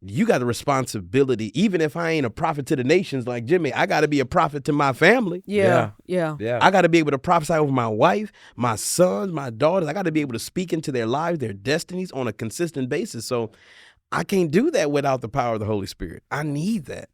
you got the responsibility, even if I ain't a prophet to the nations like Jimmy, I got to be a prophet to my family. Yeah. I got to be able to prophesy over my wife, my sons, my daughters. I got to be able to speak into their lives, their destinies on a consistent basis. So I can't do that without the power of the Holy Spirit. I need that.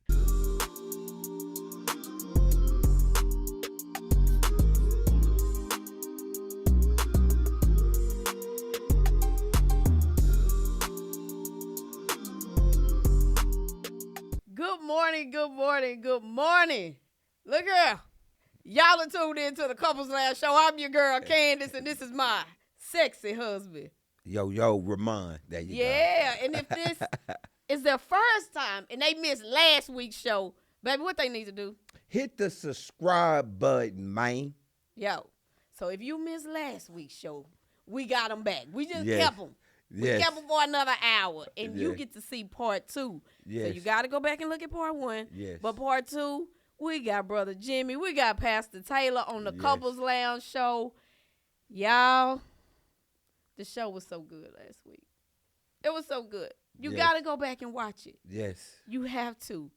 Good morning. Look here. Y'all are tuned into the Couples Lounge Show. I'm your girl, Candace, and this is my sexy husband. Yo, Remon. There you go. Yeah, and if this is their first time and they missed last week's show, baby, what they need to do? Hit the subscribe button, man. Yo, so if you missed last week's show, we got them back. We just Yes. kept them. We Yes. kept them for another hour, and you Yes. get to see part 2. Yes. So you got to go back and look at part 1. Yes. But part 2, we got Brother Jimmy. We got Pastor Taylor on the Couples Lounge Show. Y'all, the show was so good last week. It was so good. You got to go back and watch it. Yes. You have to.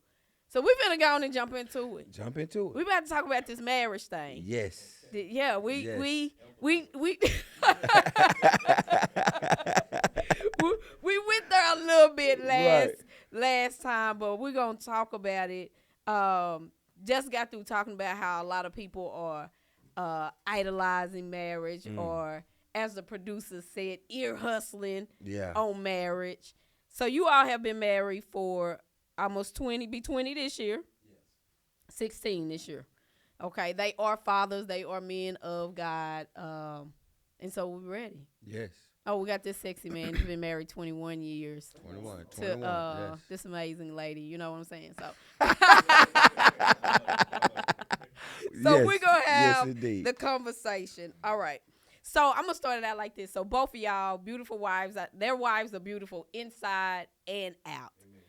So we're going to go on and jump into it. Jump into it. We about to talk about this marriage thing. Yes. Yeah, we we went there a little bit last time, but we're gonna talk about it. Just got through talking about how a lot of people are idolizing marriage, or as the producer said, ear hustling on marriage. So you all have been married for almost 20 this year. 16 this year. Okay, they are fathers. They are men of God. And so we're ready. Yes. Oh, we got this sexy man. He's been married 21 years. 21. To Yes. this amazing lady. You know what I'm saying? So, Yes. we're going to have indeed. the conversation. All right. So I'm going to start it out like this. So both of y'all, beautiful wives, their wives are beautiful inside and out. Amen.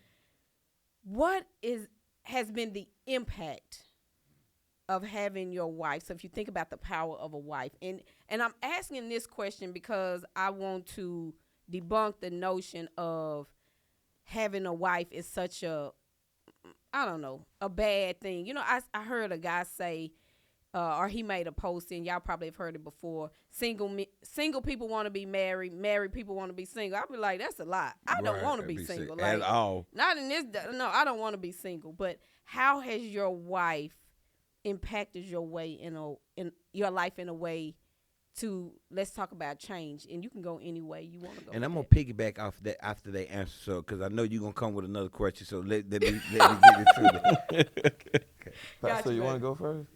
What has been the impact of having your wife? So if you think about the power of a wife, and I'm asking this question because I want to debunk the notion of having a wife is such a bad thing. You know, I heard a guy say, or he made a post, and y'all probably have heard it before, single people want to be married people want to be single. I'll be like, that's a lie. I don't want to be single. Like, at all. Not in this, no, I don't want to be single. But how has your wife impacted your way in your life in a way to, let's talk about change, and you can go any way you want to go. And I'm gonna piggyback off that after they answer, so because I know you're gonna come with another question. So let me get it to them. So you want to go first?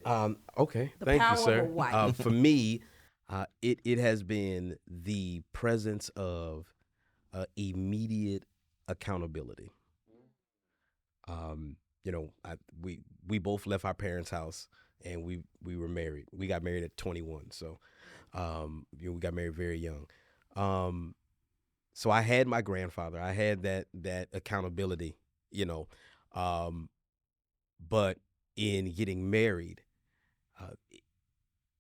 Okay. The Thank power you, sir. of a wife. For me, it has been the presence of immediate accountability. You know, we both left our parents' house, and we were married. We got married at 21, so we got married very young. So I had my grandfather. I had that accountability, you know. But in getting married,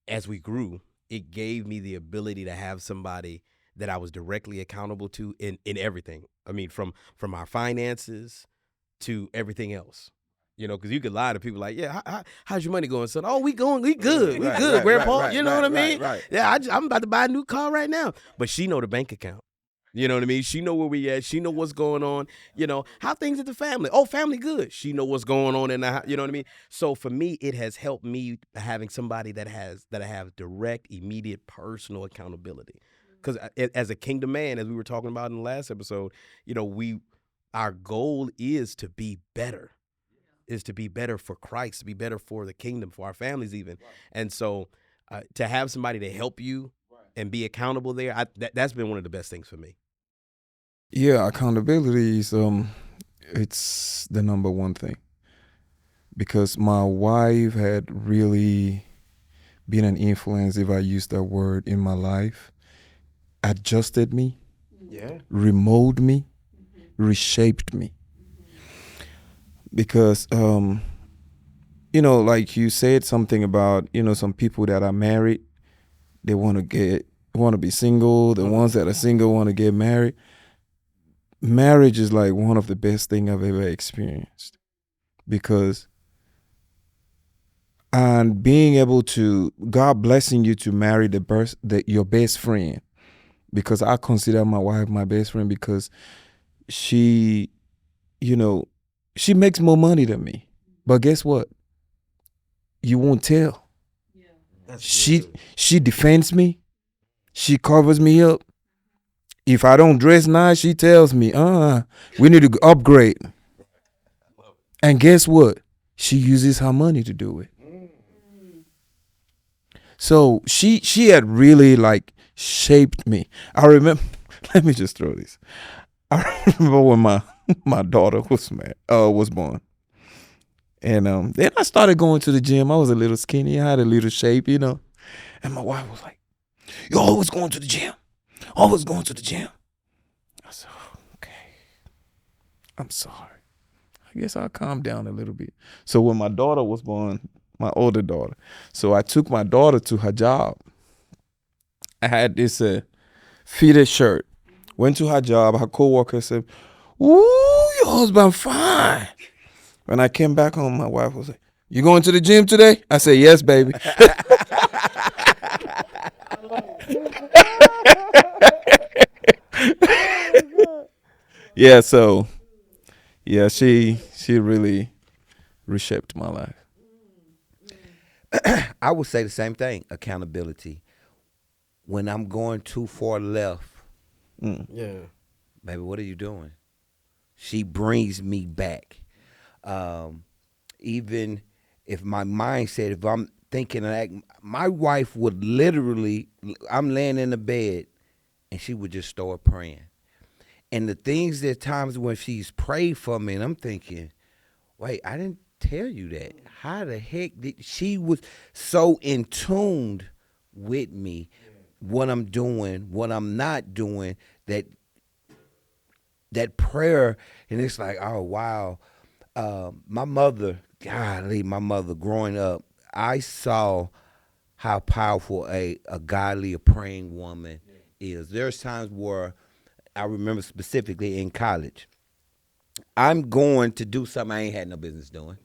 as we grew, it gave me the ability to have somebody that I was directly accountable to in everything. I mean, from our finances to everything else, you know, because you could lie to people like, yeah, how's your money going, son? Oh, we good, Grandpa. You know what I mean? Right. Yeah, I'm about to buy a new car right now. But she know the bank account. You know what I mean? She know where we at. She know what's going on. You know, how things at the family. Oh, family good. She know what's going on in the house. You know what I mean? So for me, it has helped me having somebody that I have direct, immediate, personal accountability. Because as a kingdom man, as we were talking about in the last episode, you know, our goal is to be better, is to be better for Christ, to be better for the kingdom, for our families even. Right. And so to have somebody to help you and be accountable there, that's been one of the best things for me. Yeah, accountability is it's the number one thing, because my wife had really been an influence, if I use that word, in my life, adjusted me, remolded me, reshaped me. Because, you know, like you said something about, you know, some people that are married, they want to be single. The ones that are single want to get married. marriage is like one of the best thing I've ever experienced, because and being able to, God blessing you to marry your best friend, because I consider my wife my best friend, because she, you know, she makes more money than me, but guess what? You won't tell. She defends me. She covers me up. If I don't dress nice, she tells me, we need to upgrade. And guess what? She uses her money to do it. So she had really like shaped me. I remember, let me just throw this. I remember when my daughter was born. And then I started going to the gym. I was a little skinny. I had a little shape, And my wife was like, "You're always going to the gym. Always going to the gym." I said, "Okay, I'm sorry. I guess I'll calm down a little bit." So when my daughter was born, my older daughter, so I took my daughter to her job. I had this fitted shirt. Went to her job. Her coworker said, "Ooh, your husband fine." When I came back home, my wife was like, "You going to the gym today?" I said, "Yes, baby." Yeah, so yeah, she really reshaped my life. I would say the same thing. Accountability. When I'm going too far left, Yeah. baby, what are you doing? She brings me back. Even if my mindset, if I'm thinking of that, my wife would literally, I'm laying in the bed, and she would just start praying. And the things, there times when she's prayed for me, and I'm thinking, wait, I didn't tell you that. How the heck did she was so in tuned with me, what I'm doing, what I'm not doing, that prayer, and it's like, oh wow. My mother, golly, my mother growing up, I saw how powerful a godly, a praying woman is. There's times where I remember specifically in college, I'm going to do something I ain't had no business doing.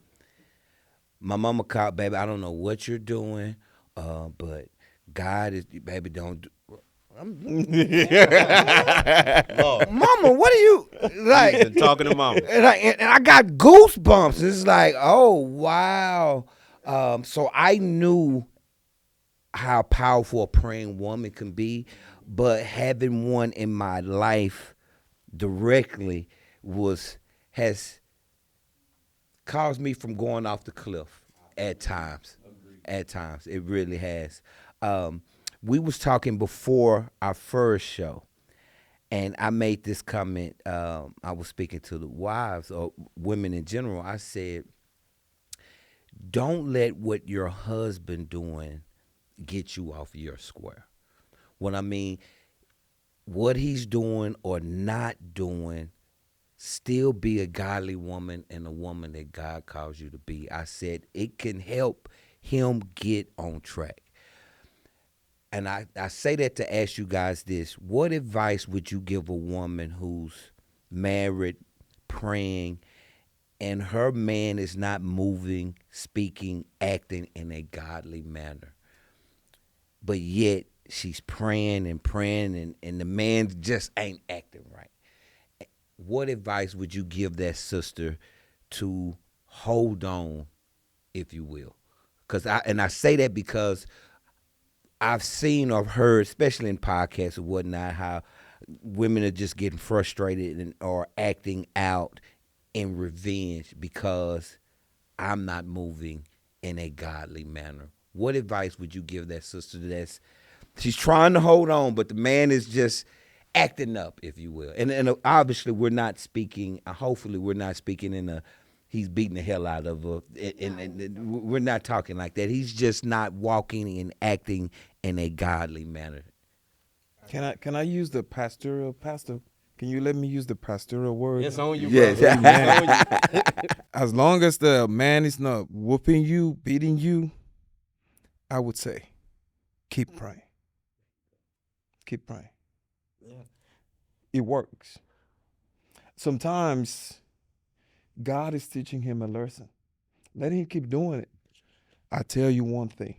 My mama called, "Baby, I don't know what you're doing, but God is, baby, don't do." Mama, what are you like? He's been talking to mama. And I got goosebumps. It's like, oh wow. So I knew how powerful a praying woman can be, but having one in my life directly has caused me from going off the cliff at times. At times, it really has. We was talking before our first show, and I made this comment. I was speaking to the wives or women in general. I said, don't let what your husband doing get you off your square. What I mean, what he's doing or not doing, still be a godly woman and a woman that God calls you to be. I said it can help him get on track. And I say that to ask you guys this. What advice would you give a woman who's married, praying, and her man is not moving, speaking, acting in a godly manner, but yet she's praying and the man just ain't acting right? What advice would you give that sister to hold on, if you will? I say that because I've seen or heard, especially in podcasts and whatnot, how women are just getting frustrated or acting out in revenge because I'm not moving in a godly manner. What advice would you give that sister she's trying to hold on, but the man is just acting up, if you will? And obviously we're not speaking, hopefully we're not speaking he's beating the hell out of her. And we're not talking like that. He's just not walking and acting in a godly manner. Can I use the pastor? Can you let me use the pastoral word? It's on you, Yes. brother. It's on you. As long as the man is not whooping you, beating you, I would say, keep praying. Keep praying. Yeah. It works. sometimes God is teaching him a lesson. Let him keep doing it. I tell you one thing.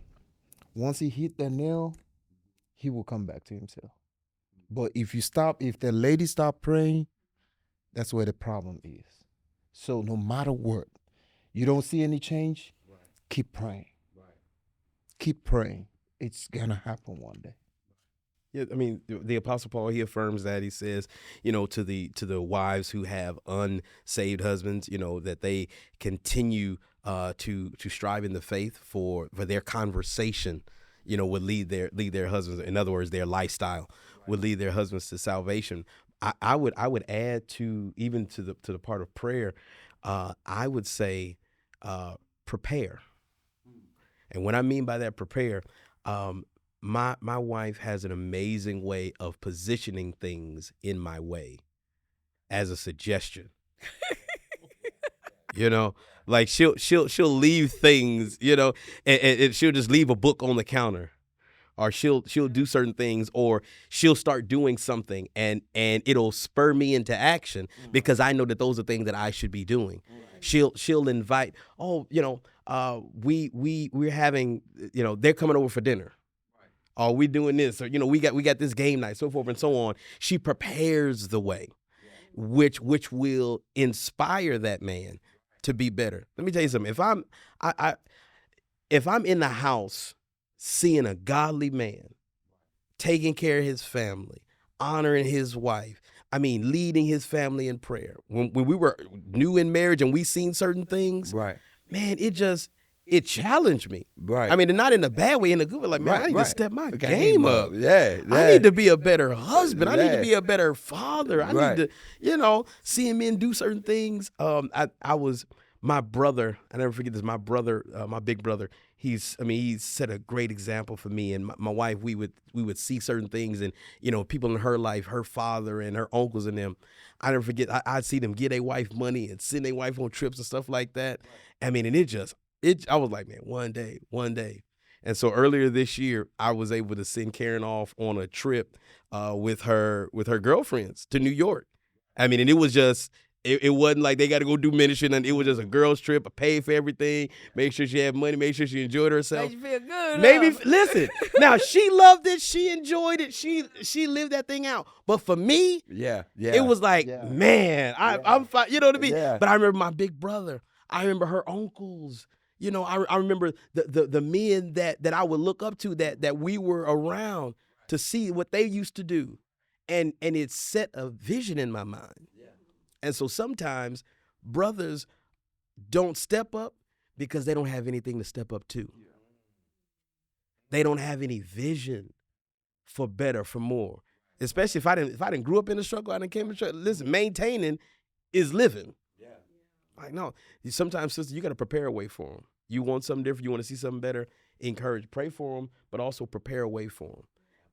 Once he hit that nail, he will come back to himself. But if the lady stop praying, that's where the problem is. So no matter what, you don't see any change, keep praying. Keep praying. It's gonna happen one day. Yeah, I mean, the Apostle Paul, he affirms that. He says, to the wives who have unsaved husbands, that they continue to strive in the faith for their conversation, would lead their husbands. In other words, their lifestyle would lead their husbands to salvation. I would add to the part of prayer. I would say prepare, and what I mean by that, prepare. My wife has an amazing way of positioning things in my way as a suggestion. Like she'll leave things, and she'll just leave a book on the counter, or she'll do certain things, or she'll start doing something, and it'll spur me into action because I know that those are things that I should be doing. She'll invite, we're having, they're coming over for dinner. Are we doing this? Or, we got this game night, so forth and so on. She prepares the way, which will inspire that man to be better. Let me tell you something. If I'm in the house seeing a godly man taking care of his family, honoring his wife, leading his family in prayer. When we were new in marriage and we seen certain things, Right. man, it challenged me. Right. And not in a bad way, in a good way. Like, man, I need to step my game up. Yeah. I need to be a better husband. I need Yeah. to be a better father. I need to, seeing men do certain things. My brother, I never forget this, my brother, my big brother, he's set a great example for me and my wife. We would see certain things and, people in her life, her father and her uncles and them. I never forget, I'd see them give their wife money and send their wife on trips and stuff like that. And I was like, man, one day. And so earlier this year, I was able to send Karen off on a trip with her girlfriends to New York. And it was just, it wasn't like they got to go do ministry. And it was just a girls' trip. I paid for everything. Make sure she had money. Make sure she enjoyed herself. Made you feel good. Listen, now she loved it. She enjoyed it. She lived that thing out. But for me, it was like, man, I'm fine. You know what I mean? Yeah. But I remember my big brother. I remember her uncles. I remember the men that I would look up to that we were around to see what they used to do. And it set a vision in my mind. And so sometimes brothers don't step up because they don't have anything to step up to. They don't have any vision for better, for more. Especially if I didn't grew up in the struggle, I didn't came in the struggle. Listen, maintaining is living. Like, no, sometimes, sister, you got to prepare a way for them. You want something different, you want to see something better, encourage, pray for them, but also prepare a way for them.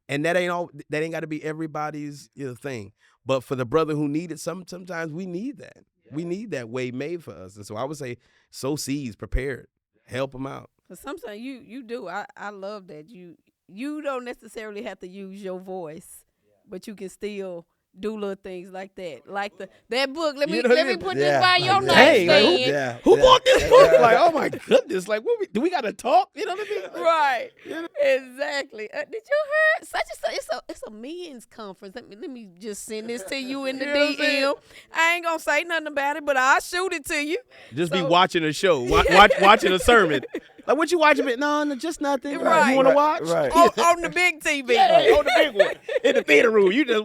And that ain't got to be everybody's thing. But for the brother who needed sometimes we need that. We need that way made for us. And so I would say, sow seeds, prepare it, help them out. But sometimes you do. I love that. You don't necessarily have to use your voice, but you can still do little things like that. Like that book. Let me put this by your nightstand. Who bought this book? Like, oh my goodness! Like, do we got to talk? You know what I mean? Right. Exactly. Did you hear such and such? It's a men's conference. Let me just send this to you in the DM. I ain't gonna say nothing about it, but I'll shoot it to you. Just be watching a show, watching a sermon. Like, what you watching? No, just nothing. Right. You want to watch? Right. On the big TV. On the big one. In the theater room. You just,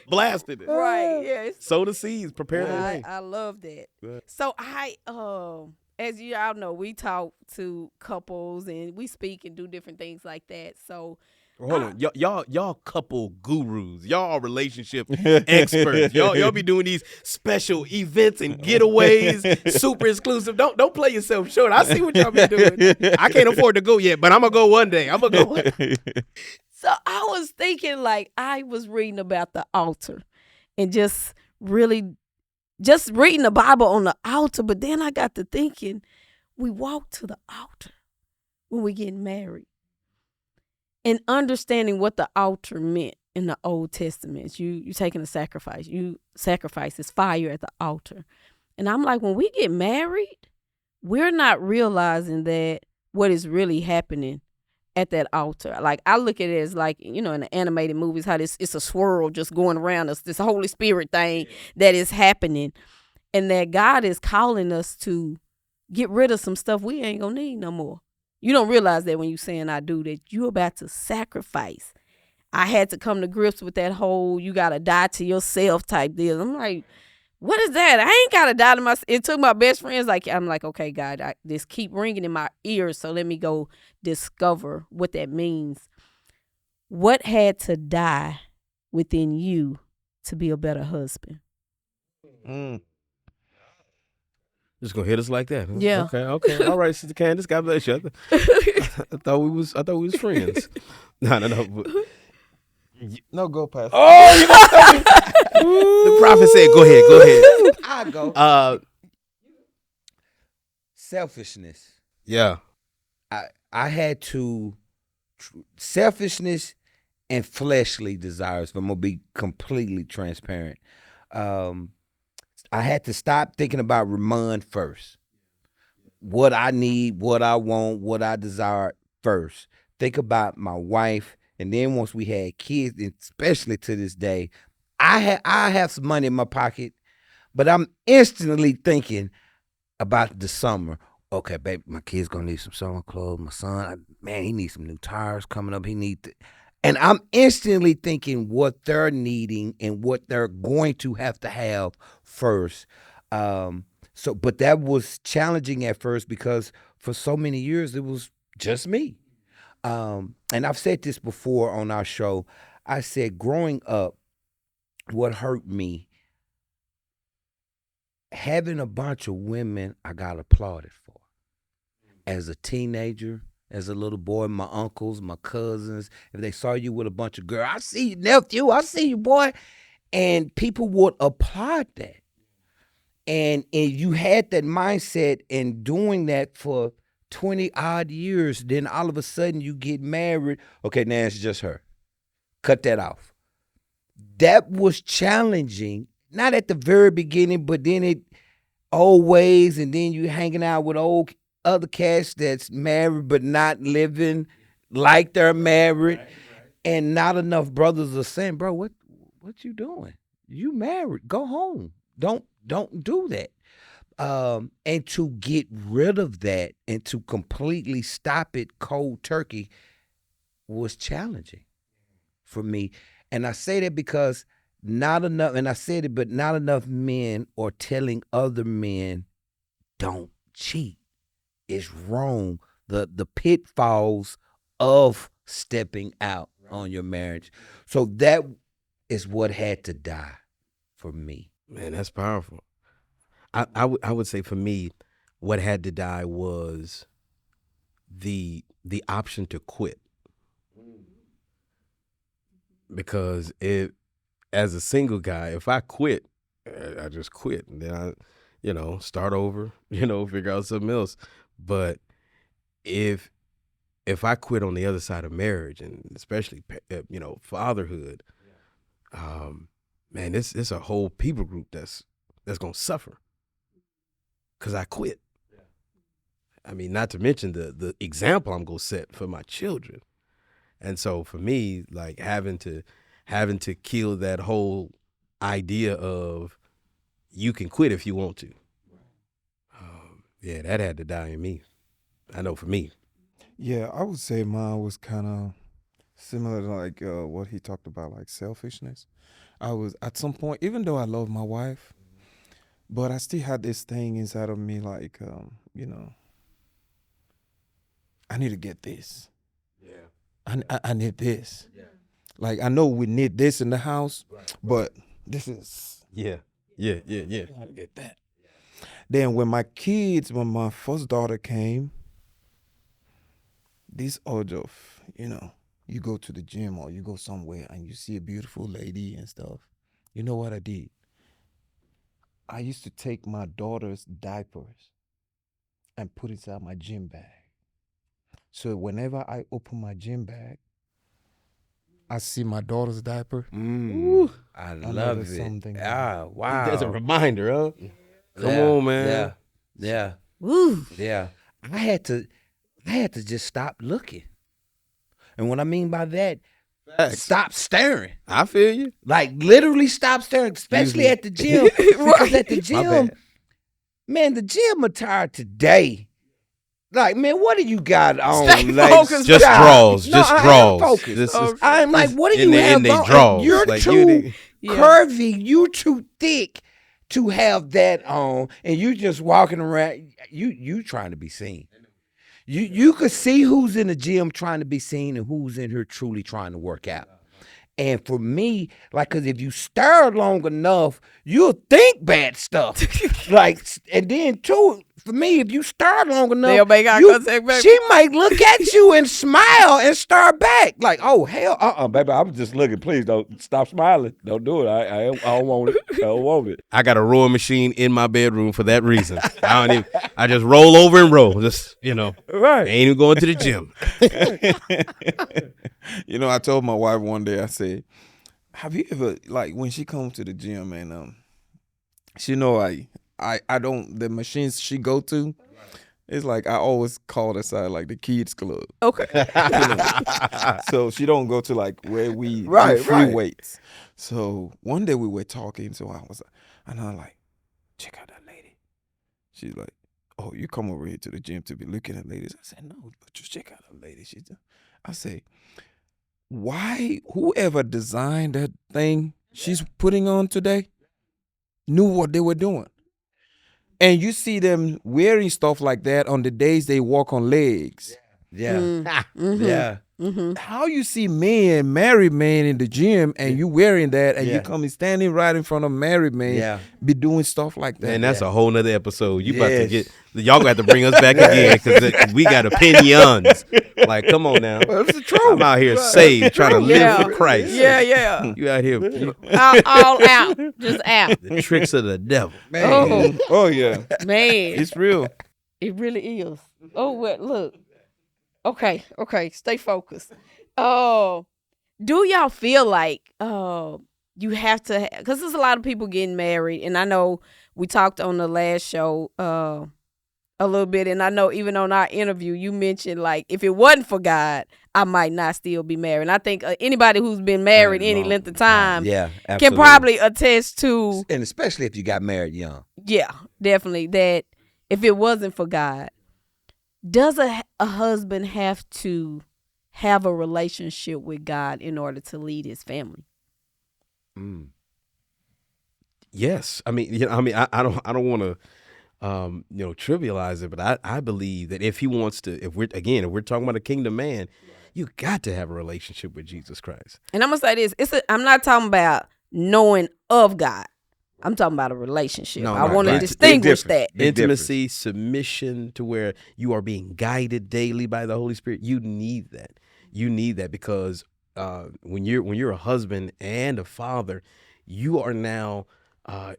blasted it. Right. Yes. Sow the seeds. Prepare the way. I love that. Good. So as you all know, we talk to couples and we speak and do different things like that. So Hold on, y'all couple gurus, y'all relationship experts. Y'all be doing these special events and getaways, super exclusive. Don't play yourself short. I see what y'all be doing. I can't afford to go yet, but I'm gonna go one day. So I was thinking, like, I was reading about the altar and just reading the Bible on the altar. But then I got to thinking, we walk to the altar when we get married and understanding what the altar meant. in the Old Testament. You taking a sacrifice. You sacrifice is fire at the altar. And I'm like, when we get married, we're not realizing that what is really happening at that altar. Like, I look at it as like, in the animated movies, how it's a swirl just going around us, this Holy Spirit thing that is happening. And that God is calling us to get rid of some stuff we ain't gonna need no more. You don't realize that when you saying I do, that you're about to sacrifice. I had to come to grips with that whole you gotta die to yourself type deal. I'm like, what is that? I ain't gotta die to myself. It took my best friends. I'm like, okay, God, this keep ringing in my ears. So let me go discover what that means. What had to die within you to be a better husband? Just gonna hit us like that, huh? Yeah. Okay. All right, Sister Candace, God bless you. I thought we was friends. No. But, No, go past. Oh, you the prophet said, "Go ahead." I go. Selfishness. Yeah. I had to selfishness and fleshly desires. If I'm gonna be completely transparent, I had to stop thinking about Remon first. What I need, what I want, what I desire first. Think about my wife, and then once we had kids, especially to this day, I have some money in my pocket, but I'm instantly thinking about the summer. Okay, babe, my kid's gonna need some summer clothes. My son, he needs some new tires coming up. And I'm instantly thinking what they're needing and what they're going to have first. But that was challenging at first because for so many years it was just me. And I've said this before on our show. I said growing up, what hurt me, having a bunch of women I got applauded for. As a teenager, as a little boy, my uncles, my cousins, if they saw you with a bunch of girls, I see you, nephew, I see you, boy. And people would applaud that. And you had that mindset and doing that for 20 odd years, then all of a sudden you get married. Okay, now it's just her. Cut that off. That was challenging, not at the very beginning, but then it always, and then you hanging out with old other cats that's married but not living like they're married. Right. And not enough brothers are saying, bro, what you doing? You married. Go home. Don't do that. And to get rid of that and to completely stop it cold turkey was challenging for me. And I say that because not enough, and I said it, but not enough men are telling other men, don't cheat. It's wrong. The pitfalls of stepping out on your marriage. So that is what had to die for me. Man, that's powerful. I would say for me, what had to die was the option to quit. Because as a single guy, if I quit, I just quit, and then I, start over, figure out something else. But if I quit on the other side of marriage, and especially fatherhood, man, it's a whole people group that's gonna suffer because I quit. I mean, not to mention the example I'm gonna set for my children. And so for me, like having to kill that whole idea of you can quit if you want to. Yeah, that had to die in me. I know for me. Yeah, I would say mine was kind of similar to like what he talked about, like selfishness. I was at some point, even though I love my wife, but I still had this thing inside of me, like I need to get this. Yeah, I need this. Yeah, like I know we need this in the house, right. But this is yeah. I gotta get that. Then when my first daughter came, this urge of, you go to the gym or you go somewhere and you see a beautiful lady and stuff. You know what I did? I used to take my daughter's diapers and put it inside my gym bag. So whenever I open my gym bag, I see my daughter's diaper. I know love there's it. something. Wow. That's a reminder, huh? Come Yeah, on, man. Yeah. Woo. Yeah. I had to just stop looking. And what I mean by that, Facts. stop staring. I feel you. Like literally stop staring, especially me. at the gym. Because at the My gym, bad. man, the gym attire today. Like, man, what do you got on? Stay ladies? focused. Just Stop. draws. No, just I am draws. focused. This is, I'm like, what do in you the- have in they on? draws. You're Like, too Yeah. curvy. You too thick to have that on, and you just walking around. You trying to be seen. You could see who's in the gym trying to be seen and who's in here truly trying to work out. And for me, like, cause if you stare long enough, you'll think bad stuff. Like, and then too, for me, if you stare long enough, They'll make eye contact, baby. she might look at you and smile and stare back. Like, oh hell, baby, I was just looking. Please don't stop smiling. Don't do it. I don't want it. I don't want it. I got a rowing machine in my bedroom for that reason. I just roll over and roll. Just, Right. ain't even going to the gym. I told my wife one day, I said, have you ever, like, when she comes to the gym and she know I don't, the machines she go to, it's like I always call it side like the kids club. Okay. So she don't go to like where we do Right, free right. weights. So one day we were talking, so I'm like, check out that lady. She's like, oh, you come over here to the gym to be looking at ladies. I said, no, just check out that lady. I say, why whoever designed that thing she's putting on today knew what they were doing. And you see them wearing stuff like that on the days they walk on legs. Yeah. Yeah. How you see men, married men in the gym and you wearing that and Yeah. you come standing right in front of married men be doing stuff like that. Man, that's a whole nother episode. You about to Yes. y'all got to bring us back again because we got opinions. Like, come on now. That's the truth. I'm out here saved, trying to live Yeah. for Christ. Yeah. You out here, all out. Just out. the tricks of the devil. Oh, Oh yeah. man. It's real. It really is. Oh, well, look. Okay. Stay focused. Oh, do y'all feel like you have to, because there's a lot of people getting married, and I know we talked on the last show a little bit, and I know even on our interview you mentioned like if it wasn't for God, I might not still be married. And I think anybody who's been married any length of time Yeah. can Absolutely. probably attest to, And especially if you got married young. yeah, definitely, that if it wasn't for God, does a husband have to have a relationship with God in order to lead his family? Yes, I mean, I don't want to, trivialize it, but I believe that if he wants to, if we're talking about a kingdom man, you got to have a relationship with Jesus Christ. And I'm gonna say this: I'm not talking about knowing of God. I'm talking about a relationship. No, I right, want to right. distinguish that. Big Intimacy, submission to where you are being guided daily by the Holy Spirit. You need that. You need that because when you're a husband and a father, you are now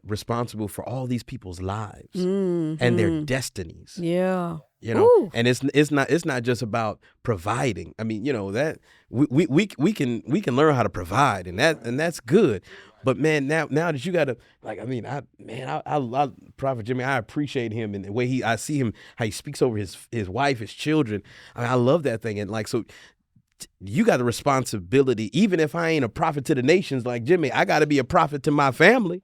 responsible for all these people's lives and their destinies. Yeah. Ooh. And it's not just about providing. I mean, that we can learn how to provide, and that's good. But man, now that you gotta, like, I Prophet Jimmy, I appreciate him and the way I see him, how he speaks over his wife, his children. I love that thing. And like, so you got the responsibility, even if I ain't a prophet to the nations like Jimmy, I got to be a prophet to my family.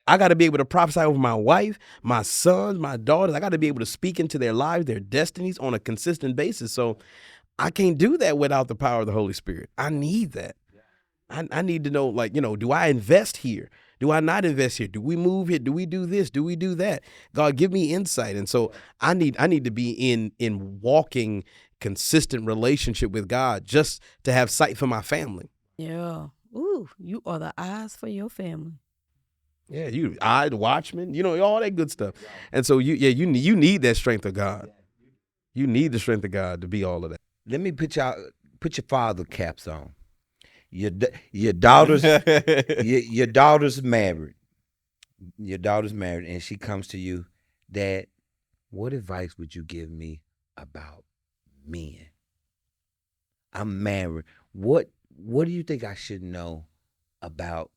I got to be able to prophesy over my wife, my sons, my daughters. I got to be able to speak into their lives, their destinies on a consistent basis. So I can't do that without the power of the Holy Spirit. I need that. I need to know, like, do I invest here? Do I not invest here? Do we move here? Do we do this? Do we do that? God, give me insight. And so I need to be in walking consistent relationship with God just to have sight for my family. Yeah. Ooh, you are the eyes for your family. Yeah, the watchman, all that good stuff. And so you need that strength of God. You need the strength of God to be all of that. Let me put your father caps on. Your daughter's your daughter's married. Your daughter's married, and she comes to you, Dad, what advice would you give me about men? I'm married. What what do you think I should know about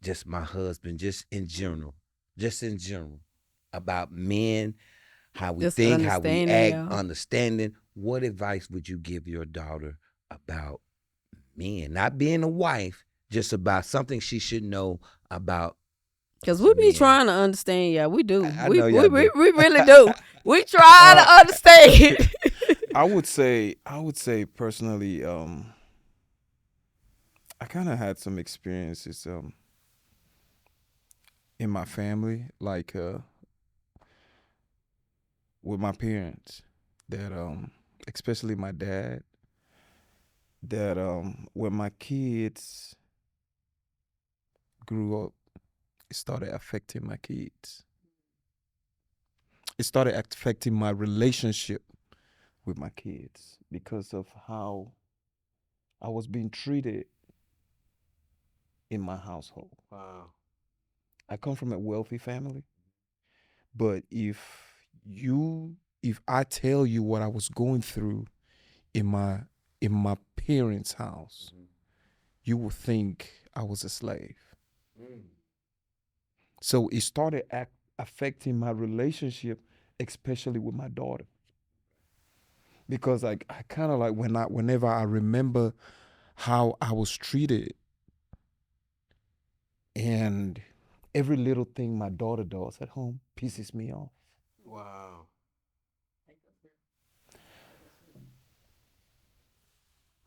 just my husband, just in general, about men, how we Just think, how we understanding, act, yeah. understanding? What advice would you give your daughter about men? Not being a wife, just about something she should know about. Because we be men. trying to understand, yeah, we do. I we know y'all we do. really do. We try to understand. I would say personally, I kind of had some experiences in my family, like with my parents, that especially my dad, that when my kids grew up, it started affecting my kids. It started affecting my relationship with my kids because of how I was being treated in my household. Wow. I come from a wealthy family, but if I tell you what I was going through in my parents' house, you will think I was a slave. So it started affecting my relationship, especially with my daughter, because I kind of like whenever I remember how I was treated, and every little thing my daughter does at home pisses me off. Wow.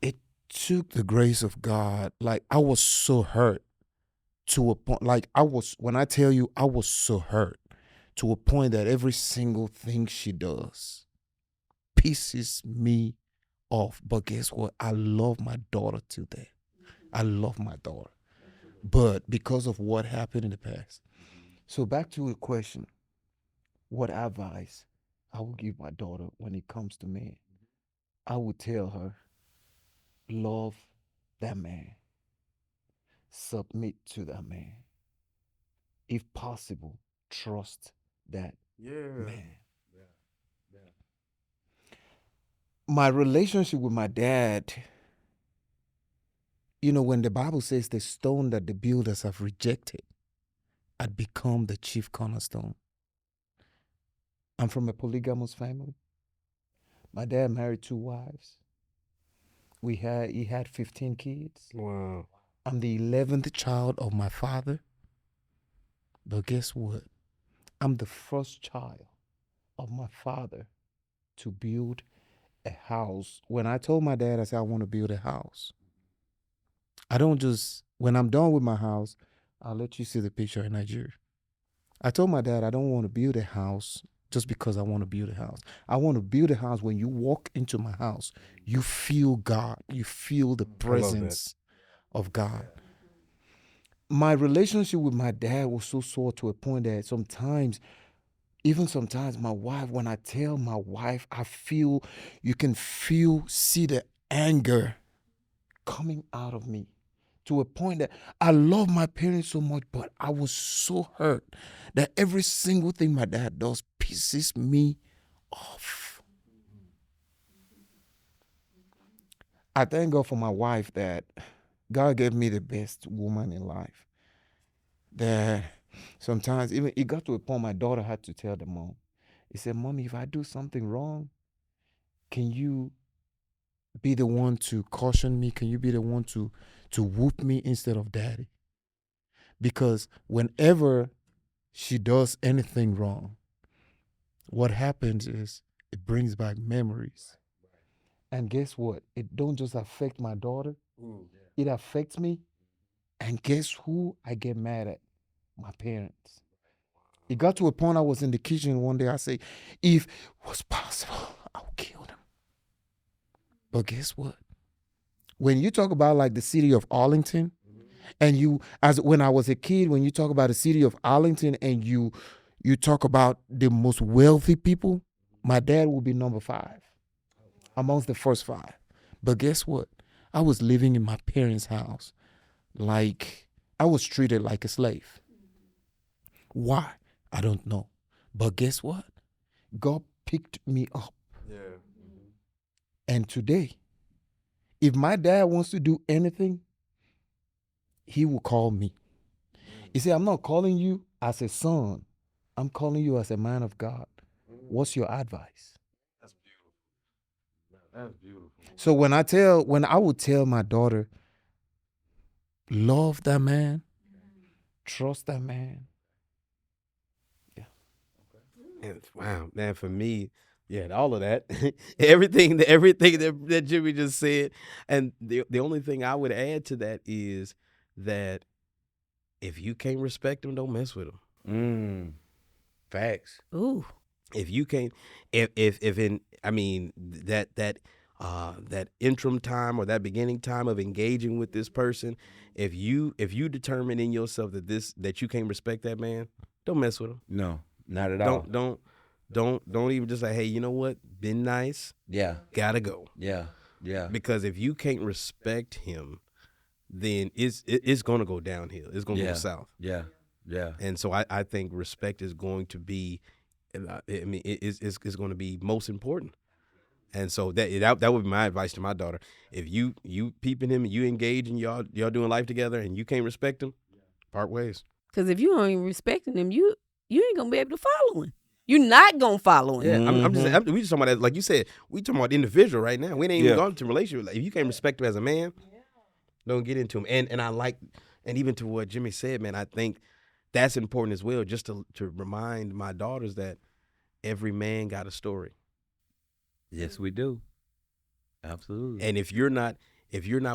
It took the grace of God. Like, I was so hurt to a point. Like, when I tell you, I was so hurt to a point that every single thing she does pisses me off. But guess what? I love my daughter today. I love my daughter. But because of what happened in the past. So back to the question, what advice I would give my daughter when it comes to men? I would tell her, love that man. Submit to that man. If possible, trust that man. My relationship with my dad, when the Bible says the stone that the builders have rejected had become the chief cornerstone. I'm from a polygamous family. My dad married 2 wives. He had 15 kids. Wow. I'm the 11th child of my father. But guess what? I'm the first child of my father to build a house. When I told my dad, I said, I want to build a house. I don't just, when I'm done with my house, I'll let you see the picture in Nigeria. I told my dad, I don't want to build a house just because I want to build a house. I want to build a house. When you walk into my house, you feel God. You feel the presence of God. My relationship with my dad was so sore to a point that sometimes my wife, when I tell my wife, you can see the anger coming out of me, to a point that I love my parents so much, but I was so hurt that every single thing my dad does pisses me off. I thank God for my wife, that God gave me the best woman in life. That sometimes even it got to a point my daughter had to tell the mom. He said, Mommy, if I do something wrong, can you be the one to caution me? Can you be the one to whoop me instead of daddy? Because whenever she does anything wrong, what happens is it brings back memories. And guess what? It don't just affect my daughter. It affects me. And guess who I get mad at? My parents. It got to a point I was in the kitchen one day. I say, if it was possible, I would kill them. But guess what? When you talk about like the city of Arlington, and when I was a kid, when you talk about the city of Arlington and you talk about the most wealthy people, my dad will be number 5 amongst the first 5. But guess what? I was living in my parents' house like I was treated like a slave. Why? I don't know. But guess what? God picked me up. Yeah. And today, If my dad wants to do anything, he will call me. He said, I'm not calling you as a son. I'm calling you as a man of God. What's your advice? That's beautiful. That's beautiful. So when I would tell my daughter, love that man, trust that man. And wow, man, for me, yeah, all of that, everything that Jimmy just said, and the only thing I would add to that is that if you can't respect him, don't mess with him. Facts. Ooh. If you can't, if in, I mean that interim time or that beginning time of engaging with this person, if you determine in yourself that you can't respect that man, don't mess with him. No, not at all. Don't even just say, hey, you know what? Been nice. Yeah. Gotta go. Yeah. Yeah. Because if you can't respect him, then it's gonna go downhill. It's gonna go south. Yeah. Yeah. And so I think respect is going to be, I mean, it's going to be most important. And so that would be my advice to my daughter. If you peeping him and you engage and y'all doing life together and you can't respect him, part ways. Because if you don't even respecting him, you ain't gonna be able to follow him. You're not gonna follow him. Yeah, we just talking about that, like you said, we talking about the individual right now. We ain't even gone to relationship. Like, if you can't respect him as a man, don't get into him. And I like, and even to what Jimmy said, man, I think that's important as well, just to remind my daughters that every man got a story. Yes, we do. Absolutely. And if you're not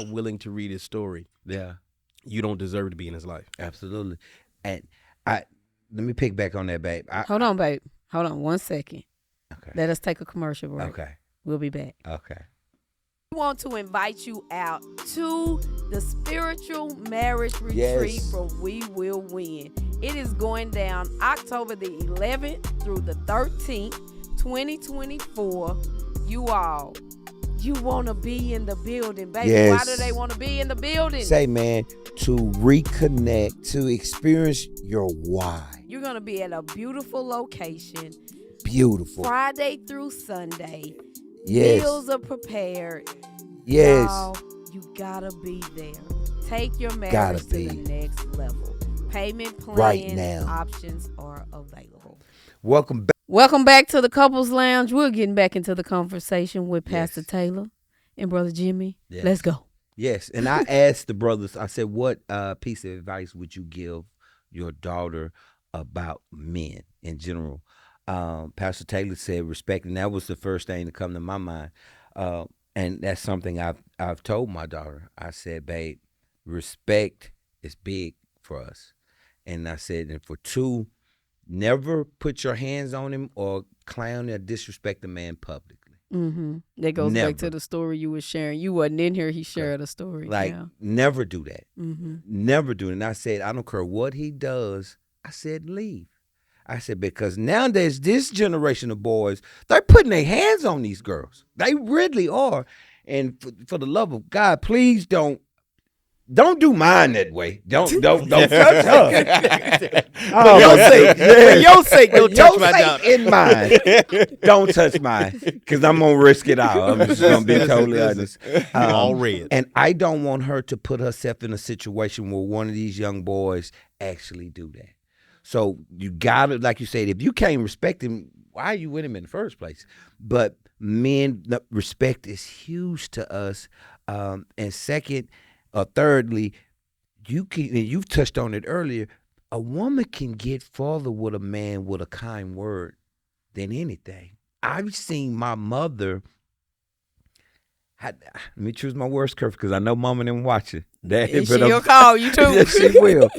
willing to read his story, you don't deserve to be in his life. Absolutely. And let me pick back on that, babe. Hold on, babe. Hold on 1 second. Okay. Let us take a commercial break. Okay. We'll be back. Okay. We want to invite you out to the spiritual marriage retreat for We Will Win. It is going down October the 11th through the 13th, 2024. You want to be in the building, baby. Yes. Why do they want to be in the building? Say, man, to reconnect, to experience your why. You're going to be at a beautiful location. Beautiful. Friday through Sunday. Yes. Meals are prepared. Yes. Y'all, you gotta be there. Take your marriage to the next level. Payment plan right now. Options are available. Welcome back. Welcome back to the Couples Lounge. We're getting back into the conversation with Pastor Taylor and Brother Jimmy. Yes. Let's go. Yes. And I asked the brothers, I said, what piece of advice would you give your daughter about men in general? Pastor Taylor said respect, and that was the first thing to come to my mind. And that's something I've told my daughter. I said, babe, respect is big for us. And I said, and for two, never put your hands on him or clown or disrespect a man publicly. Mm-hmm. That goes back to the story you were sharing. You wasn't in here. He shared a story. Like, never do that. Mm-hmm. Never do it. And I said, I don't care what he does. I said, leave. I said, because nowadays, this generation of boys, they're putting their hands on these girls. They really are. And for the love of God, please don't do mine that way. Don't touch her. For your sake, don't touch my daughter. In mine, don't touch mine, because I'm going to risk it all. I'm just going to be totally honest. All red. And I don't want her to put herself in a situation where one of these young boys actually do that. So you got to, like you said, if you can't respect him, why are you with him in the first place? But men, respect is huge to us. And second, thirdly, you've touched on it earlier, a woman can get farther with a man with a kind word than anything. I've seen my mother, let me choose my words carefully because I know mama didn't watch it. She'll call you too. Yes, she will.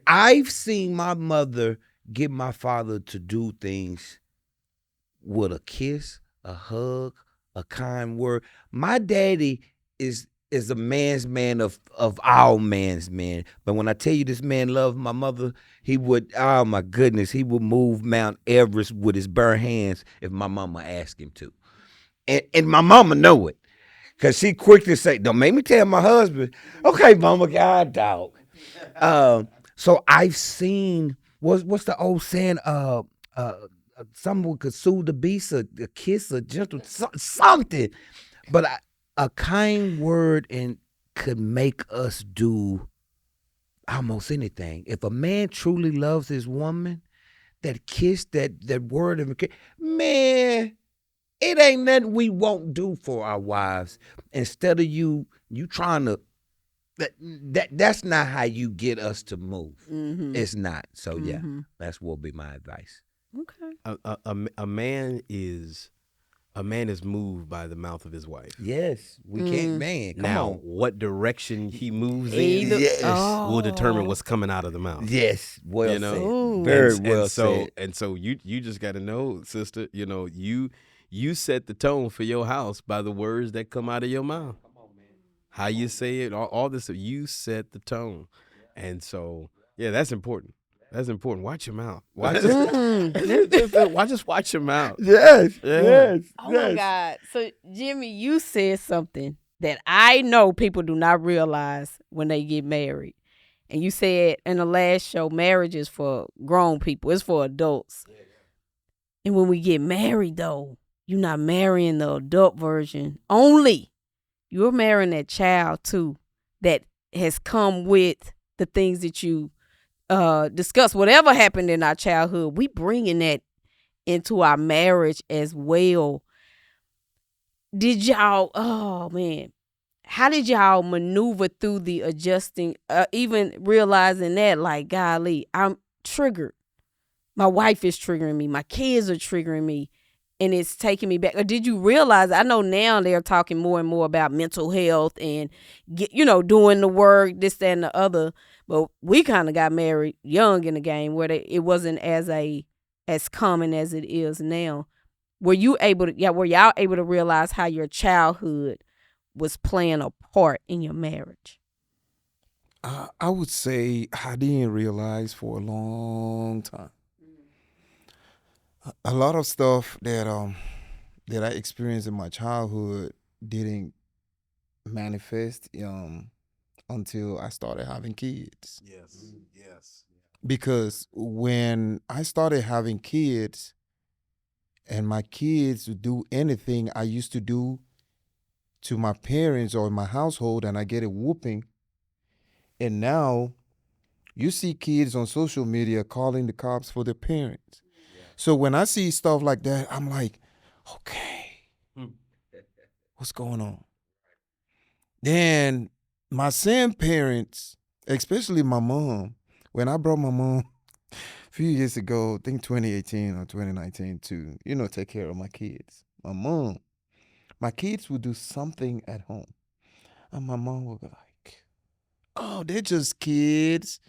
I've seen my mother get my father to do things with a kiss, a hug, a kind word. My daddy is a man's man of our man's man. But when I tell you this man loved my mother, he would, oh my goodness, he would move Mount Everest with his bare hands if my mama asked him to. And my mama know it. Because she quickly say, don't make me tell my husband, okay, mama, God, dog. So I've seen, what's the old saying, someone could soothe the beast, a kiss, a gentle, something. But a kind word and could make us do almost anything. If a man truly loves his woman, that kiss, that word of man, it ain't nothing we won't do for our wives. Instead of you trying to that's not how you get us to move. Mm-hmm. It's not. So yeah, that's what would be my advice. Okay. A man is moved by the mouth of his wife. Yes, we can't. Man, come Now, on. what direction he moves Either- in Yes. will determine Oh. what's coming out of the mouth. Yes, well You know? said. Ooh. Very and, well and so, said. And so you just got to know, sister. You know, you set the tone for your house by the words that come out of your mouth. How you say it, all this, you set the tone. And so, yeah, that's important. That's important. Watch your mouth. Watch your mouth. Yes, Yeah. yes. Oh my God. So Jimmy, you said something that I know people do not realize when they get married. And you said in the last show, marriage is for grown people. It's for adults. And when we get married, though, you're not marrying the adult version only. You're marrying that child, too, that has come with the things that you discuss. Whatever happened in our childhood, we bringing that into our marriage as well. Did y'all, oh man, how did y'all maneuver through the adjusting, even realizing that, like, golly, I'm triggered. My wife is triggering me. My kids are triggering me. And it's taking me back. Or did you realize, I know now they're talking more and more about mental health and, doing the work, this, that, and the other. But we kind of got married young in the game where it wasn't as common as it is now. Were y'all able to realize how your childhood was playing a part in your marriage? I would say I didn't realize for a long time. A lot of stuff that I experienced in my childhood didn't manifest until I started having kids. Yes. Because when I started having kids and my kids would do anything I used to do to my parents or in my household and I get a whooping, and now you see kids on social media calling the cops for their parents. So when I see stuff like that, I'm like, okay, what's going on? Then my same parents, especially my mom, when I brought my mom a few years ago, I think 2018 or 2019, to, take care of my kids. My kids would do something at home. And my mom would be like, oh, they're just kids.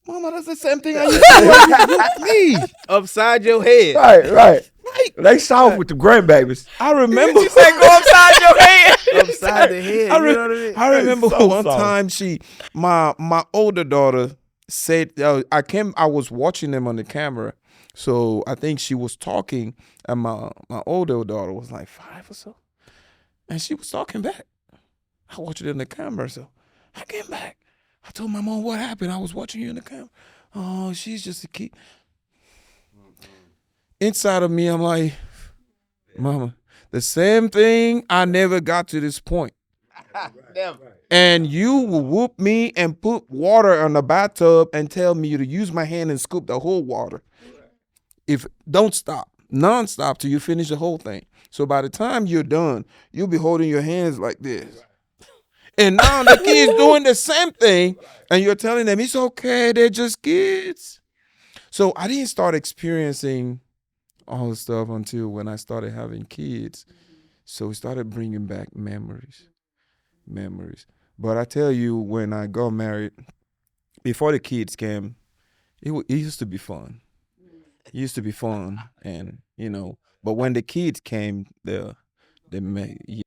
Mama, that's the same thing I used to do with me. Upside your head. Right. They soft with the grandbabies. I remember. You said go upside your head. Upside the head. I, You know what I mean? I remember So one soft. time my older daughter said, I was watching them on the camera. So I think she was talking and my older daughter was like 5 or so. And she was talking back. I watched it in the camera. So I came back. I told my mom what happened. I was watching you in the camera. Oh, she's just a kid. Inside of me, I'm like, Mama, the same thing. I never got to this point. And you will whoop me and put water on the bathtub and tell me to use my hand and scoop the whole water. Don't stop, nonstop till you finish the whole thing. So by the time you're done, you'll be holding your hands like this. And now the kids doing the same thing, and you're telling them it's okay, they're just kids. So I didn't start experiencing all the stuff until when I started having kids. So we started bringing back memories. But I tell you, when I got married, before the kids came, it used to be fun. It used to be fun, and but when the kids came, they made. Yeah.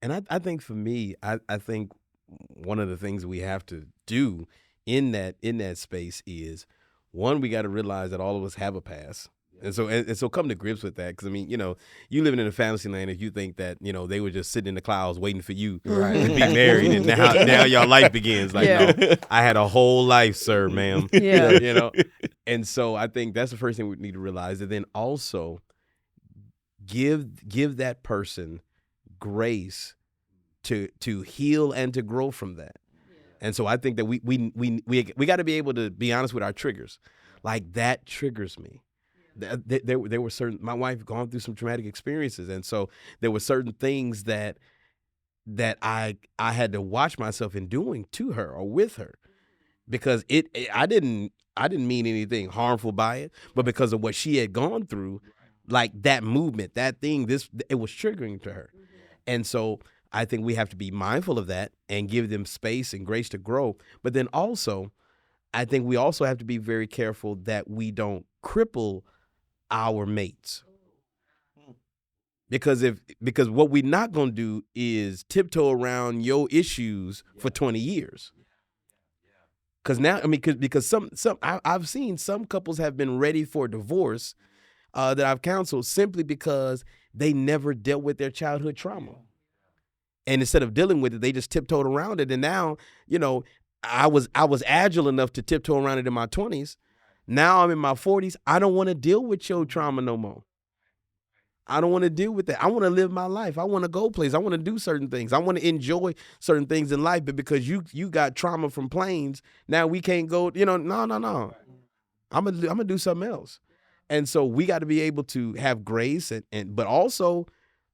And I think for me, I think one of the things we have to do in that space is, one, we got to realize that all of us have a past. And so come to grips with that. Because, I mean, you living in a fantasy land if you think that, they were just sitting in the clouds waiting for you to be married. And now your life begins. Like, no, I had a whole life, sir, ma'am. Yeah. And so I think that's the first thing we need to realize. And then also give that person grace to heal and to grow from that. And so I think that we got to be able to be honest with our triggers. Like, that triggers me. There were certain, my wife gone through some traumatic experiences, and so there were certain things that I had to watch myself in doing to her or with her, because I didn't mean anything harmful by it, but because of what she had gone through, like that movement, that thing, it was triggering to her. And so I think we have to be mindful of that and give them space and grace to grow. But then also, I think we also have to be very careful that we don't cripple our mates. Because what we're not going to do is tiptoe around your issues for 20 years. Because now, I mean, because I've seen some couples have been ready for divorce that I've counseled simply because they never dealt with their childhood trauma. And instead of dealing with it, they just tiptoed around it. And now, I was agile enough to tiptoe around it in my 20s. Now I'm in my 40s. I don't want to deal with your trauma no more. I don't want to deal with that. I want to live my life. I want to go places. I want to do certain things. I want to enjoy certain things in life. But because you got trauma from planes, now we can't go, no. I'm gonna do something else. And so we got to be able to have grace and but also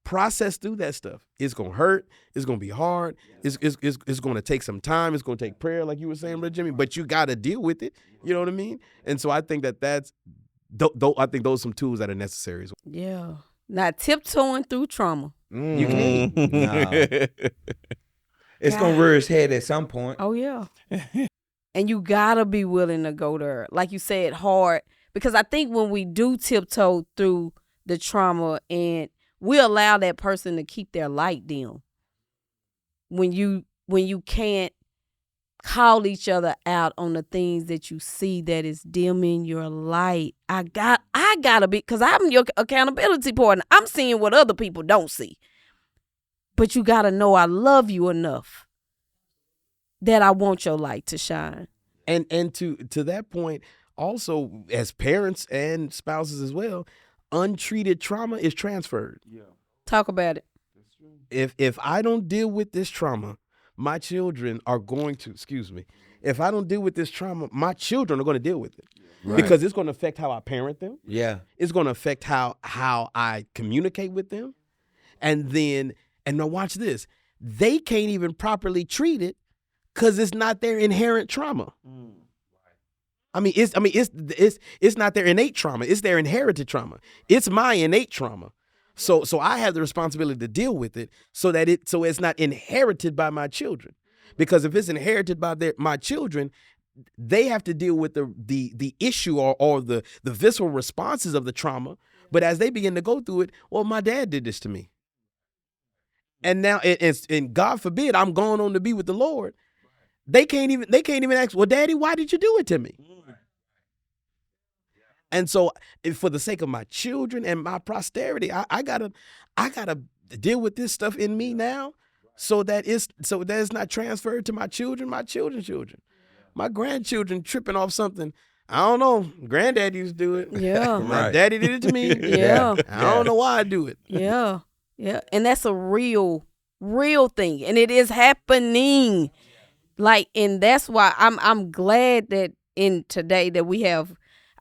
process through that stuff. It's gonna hurt. It's gonna be hard. It's gonna take some time. It's gonna take prayer, like you were saying, Brother Jimmy. But you got to deal with it. You know what I mean? And so I think that's I think those are some tools that are necessary as well. Yeah. Not tiptoeing through trauma. You can't. No. It's going to rear its head at some point. Oh, yeah. And you got to be willing to go there. Like you said, hard. Because I think when we do tiptoe through the trauma and we allow that person to keep their light dim, when you can't call each other out on the things that you see that is dimming your light. I gotta be, because I'm your accountability partner. I'm seeing what other people don't see. But you gotta know I love you enough that I want your light to shine. And to that point, also as parents and spouses as well, untreated trauma is transferred. Yeah. Talk about it. If I don't deal with this trauma, my children are going to, if I don't deal with this trauma, my children are going to deal with it. Right. Because it's going to affect how I parent them. Yeah. It's going to affect how I communicate with them. And now watch this. They can't even properly treat it because it's not their inherent trauma. It's not their innate trauma. It's their inherited trauma. It's my innate trauma. So I have the responsibility to deal with it so it's not inherited by my children. Because if it's inherited by my children, they have to deal with the issue or the visceral responses of the trauma. But as they begin to go through it, well, my dad did this to me. And now, and God forbid, I'm going on to be with the Lord. They can't even ask, well, Daddy, why did you do it to me? And so, for the sake of my children and my posterity, I gotta deal with this stuff in me now, so that it's not transferred to my children's children, my grandchildren tripping off something. I don't know. Granddad used to do it. Yeah, my daddy did it to me. Yeah, I don't know why I do it. Yeah, and that's a real thing, and it is happening. Like, and that's why I'm glad that in today that we have.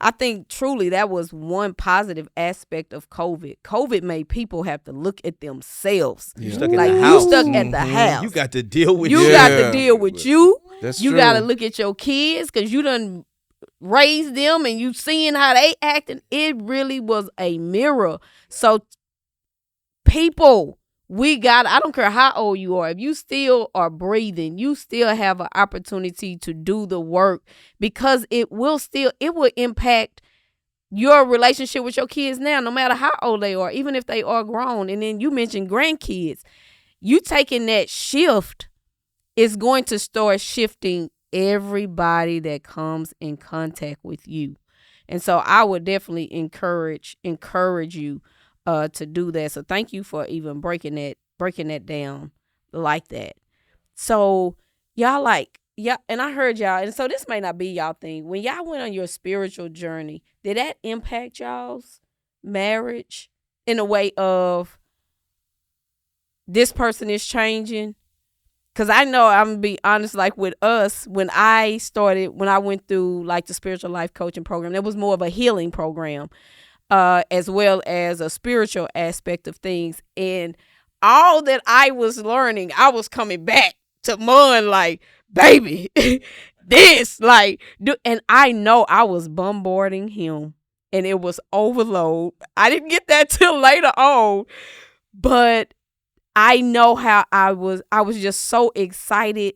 I think truly that was one positive aspect of COVID. COVID made people have to look at themselves. You stuck like at the you house. stuck at the house. You got to deal with you. Got to deal with you. That's you true. got to look at your kids because you done raised them and you seeing how they acting. It really was a mirror. So people, I don't care how old you are. If you still are breathing, you still have an opportunity to do the work because it will impact your relationship with your kids now, no matter how old they are, even if they are grown. And then you mentioned grandkids. You taking that shift is going to start shifting everybody that comes in contact with you. And so I would definitely encourage you to do that. So thank you for even breaking that down like that. So y'all and I heard y'all, and so this may not be y'all thing. When y'all went on your spiritual journey, did that impact y'all's marriage in a way of this person is changing. Because I know, I'm going to be honest, like with us, when I went through like the spiritual life coaching program, it was more of a healing program, as well as a spiritual aspect of things. And all that I was learning, I was coming back to Mon like, baby, this, like, and I know I was bombarding him, and it was overload. I didn't get that till later on, but I know how I was just so excited,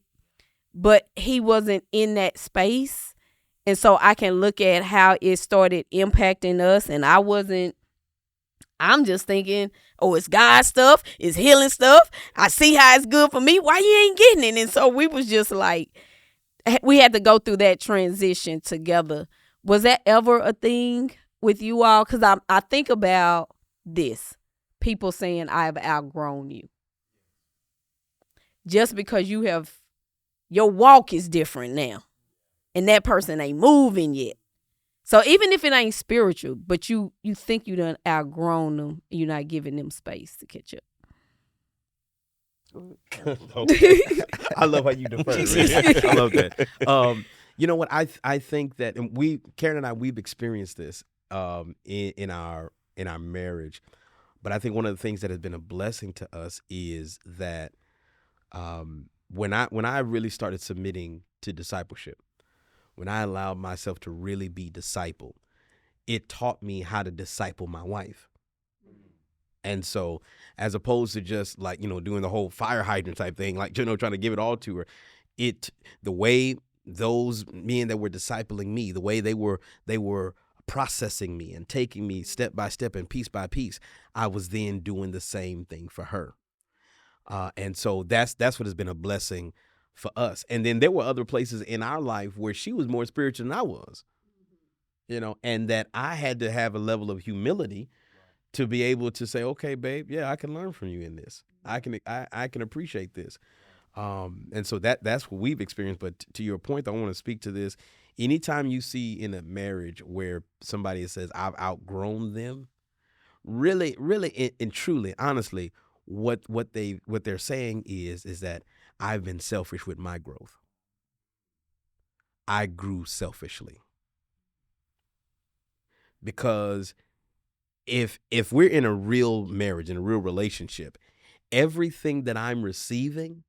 but he wasn't in that space. And so I can look at how it started impacting us. And I'm just thinking, oh, it's God stuff, it's healing stuff. I see how it's good for me. Why you ain't getting it? And so we was just like, we had to go through that transition together. Was that ever a thing with you all? Because I think about this. People saying I've outgrown you. Just because your walk is different now. And that person ain't moving yet. So even if it ain't spiritual, but you think you done outgrown them, you're not giving them space to catch up. Okay. I love how you defer. I love that. You know what? I think that, and Karen and I, we've experienced this in our marriage. But I think one of the things that has been a blessing to us is that when I really started submitting to discipleship, when I allowed myself to really be discipled, it taught me how to disciple my wife. And so, as opposed to just like, doing the whole fire hydrant type thing, like, trying to give it all to her, the way those men that were discipling me, the way they were processing me and taking me step by step and piece by piece, I was then doing the same thing for her. And so that's what has been a blessing for us. And then there were other places in our life where she was more spiritual than I was, and that I had to have a level of humility to be able to say, okay, babe, yeah, I can learn from you in this. I can appreciate this. And so that's what we've experienced. But to your point, I want to speak to this. Anytime you see in a marriage where somebody says, I've outgrown them, really, and truly, honestly, what they're saying is that I've been selfish with my growth. I grew selfishly. Because if we're in a real marriage, in a real relationship, everything that I'm receiving,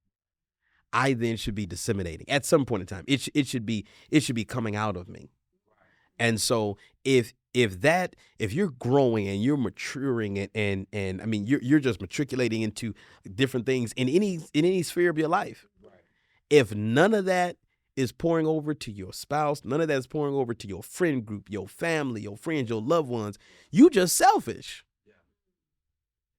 I then should be disseminating at some point in time. It should be coming out of me. And so if you're growing and you're maturing and I mean you're just matriculating into different things in any sphere of your life. Right. If none of that is pouring over to your spouse, none of that is pouring over to your friend group, your family, your friends, your loved ones, you just selfish.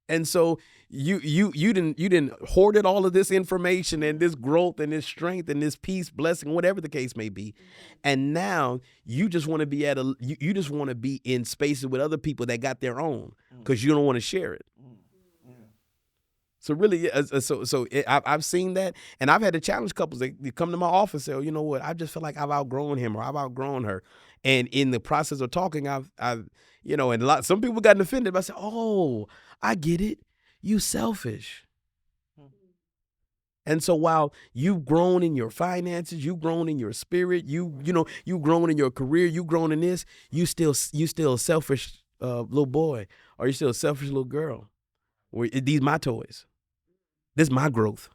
And so you didn't hoarded all of this information and this growth and this strength and this peace, blessing, whatever the case may be. And now you just want to be you just want to be in spaces with other people that got their own because you don't want to share it. So really, I've seen that, and I've had to challenge couples. They come to my office and say, oh, you know what? I just feel like I've outgrown him or I've outgrown her. And in the process of talking, I've and some people gotten offended. But I said, oh, I get it. You selfish. And so while you've grown in your finances, you've grown in your spirit, you've grown in your career, you've grown in this, you still a selfish little boy, or you're still a selfish little girl. Or these my toys. This is my growth.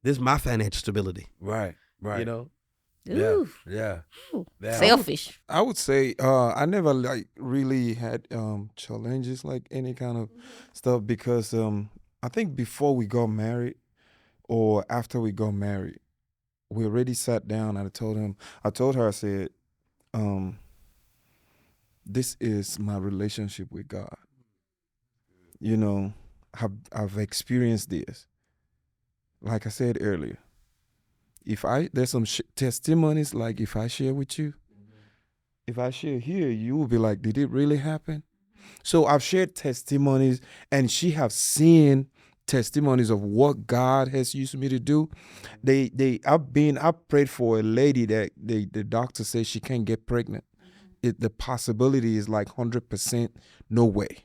This is my financial stability. Right. Ooh. Yeah. Selfish. I would say I never really had challenges like any kind of stuff because I think before we got married or after we got married, we already sat down and I told her, I said, this is my relationship with God. I've experienced this. Like I said earlier, there's some testimonies, like if I share with you, if I share here, you will be like, did it really happen? So I've shared testimonies, and she have seen testimonies of what God has used me to do. I prayed for a lady that the doctor says she can't get pregnant. The possibility is like 100% no way.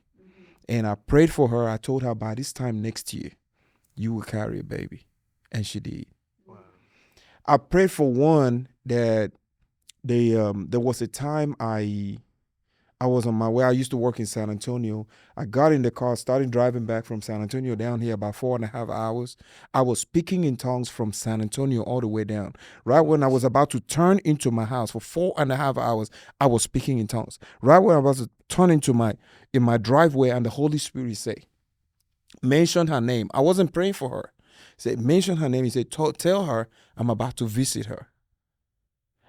And I prayed for her. I told her by this time next year, you will carry a baby. And she did. Wow. I prayed for one that there was a time I was on my way. I used to work in San Antonio. I got in the car, started driving back from San Antonio down here about 4.5 hours. I was speaking in tongues from San Antonio all the way down. Right when I was about to turn into my house for 4.5 hours, I was speaking in tongues. Right when I was to turn into in my driveway, and the Holy Spirit said, mention her name. I wasn't praying for her. He said, mention her name. He said, tell her I'm about to visit her.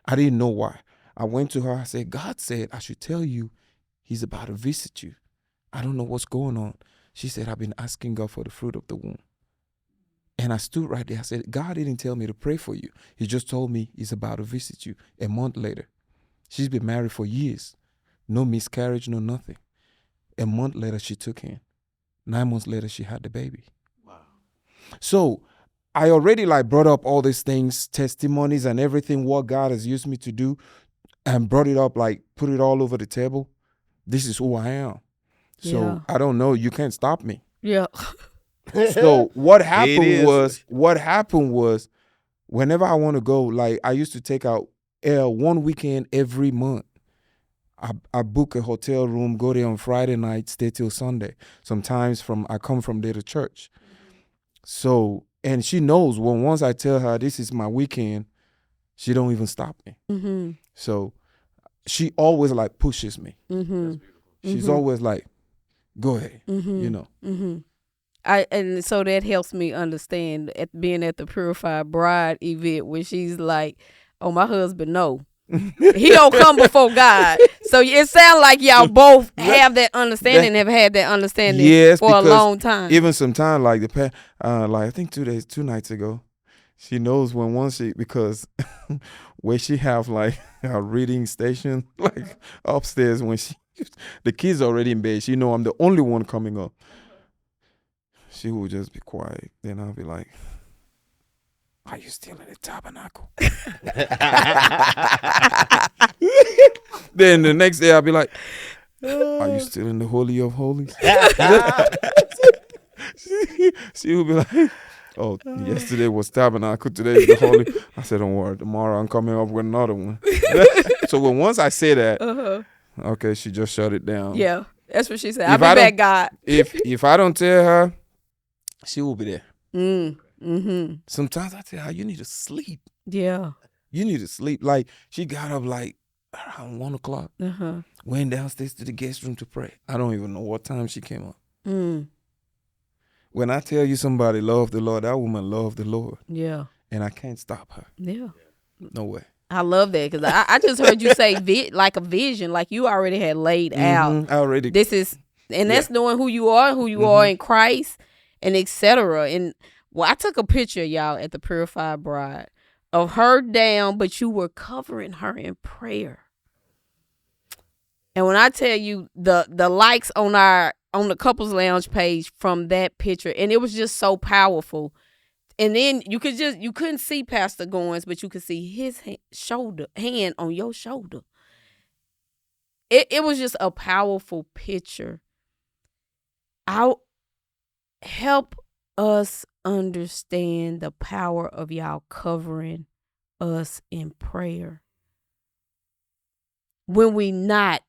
I didn't know why. I went to her. I said, God said I should tell you he's about to visit you. I don't know what's going on. She said, I've been asking God for the fruit of the womb. And I stood right there. I said, God didn't tell me to pray for you. He just told me he's about to visit you. A month later, she's been married for years. No miscarriage, no nothing. A month later, she took him. 9 months later, she had the baby. Wow. So I already brought up all these things, testimonies and everything, what God has used me to do, and brought it up, put it all over the table. This is who I am. So I don't know. You can't stop me. Yeah. So what happened was, whenever I want to go, I used to take out one weekend every month. I book a hotel room, go there on Friday night, stay till Sunday. Sometimes I come from there to church. So, and she knows once I tell her this is my weekend, she don't even stop me. Mm-hmm. So she always pushes me. Mm-hmm. She's always go ahead, Mm-hmm. Mm-hmm. And so that helps me understand being at the Purified Bride event when she's like, oh, my husband, no. He don't come before God. So it sounds like y'all both have that understanding, have had that understanding for a long time. Even sometimes I think 2 nights ago, she knows because where she have her reading station upstairs, when the kids already in bed, she know I'm the only one coming up. She will just be quiet. Then I'll be like, are you still in the tabernacle? Then the next day I'll be like, are you still in the Holy of Holies? She will be like, oh, yesterday was tabernacle, today is the Holy. I said, don't worry, tomorrow I'm coming up with another one. So once I say that, okay, she just shut it down. Yeah, that's what she said. I'll be back, God. If I don't tell her, she will be there. Mm-hmm. Sometimes I tell her, you need to sleep. Yeah. You need to sleep. She got up around 1 o'clock. Went downstairs to the guest room to pray. I don't even know what time she came up. When I tell you somebody love the Lord, that woman loved the Lord. Yeah. And I can't stop her. Yeah. No way. I love that because I just heard you say a vision, like you already had laid out. I already. This is, and that's knowing who you are in Christ, and etc. And I took a picture, y'all, at the Purified Bride of her down, but you were covering her in prayer. And when I tell you the likes on the Couples Lounge page from that picture, and it was just so powerful. And then you couldn't see Pastor Goins, but you could see his hand on your shoulder. It was just a powerful picture. I'll help us understand the power of y'all covering us in prayer. When we not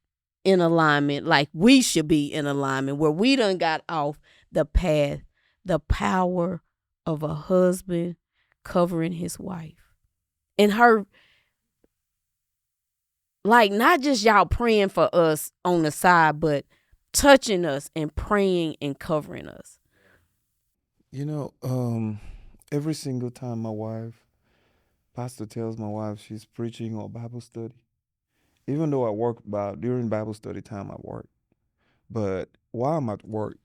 in alignment, like we should be in alignment, where we done got off the path, the power of a husband covering his wife. And her, not just y'all praying for us on the side, but touching us and praying and covering us. Every single time pastor tells my wife she's preaching or Bible study, even though I work during Bible study time, I work. But while I'm at work,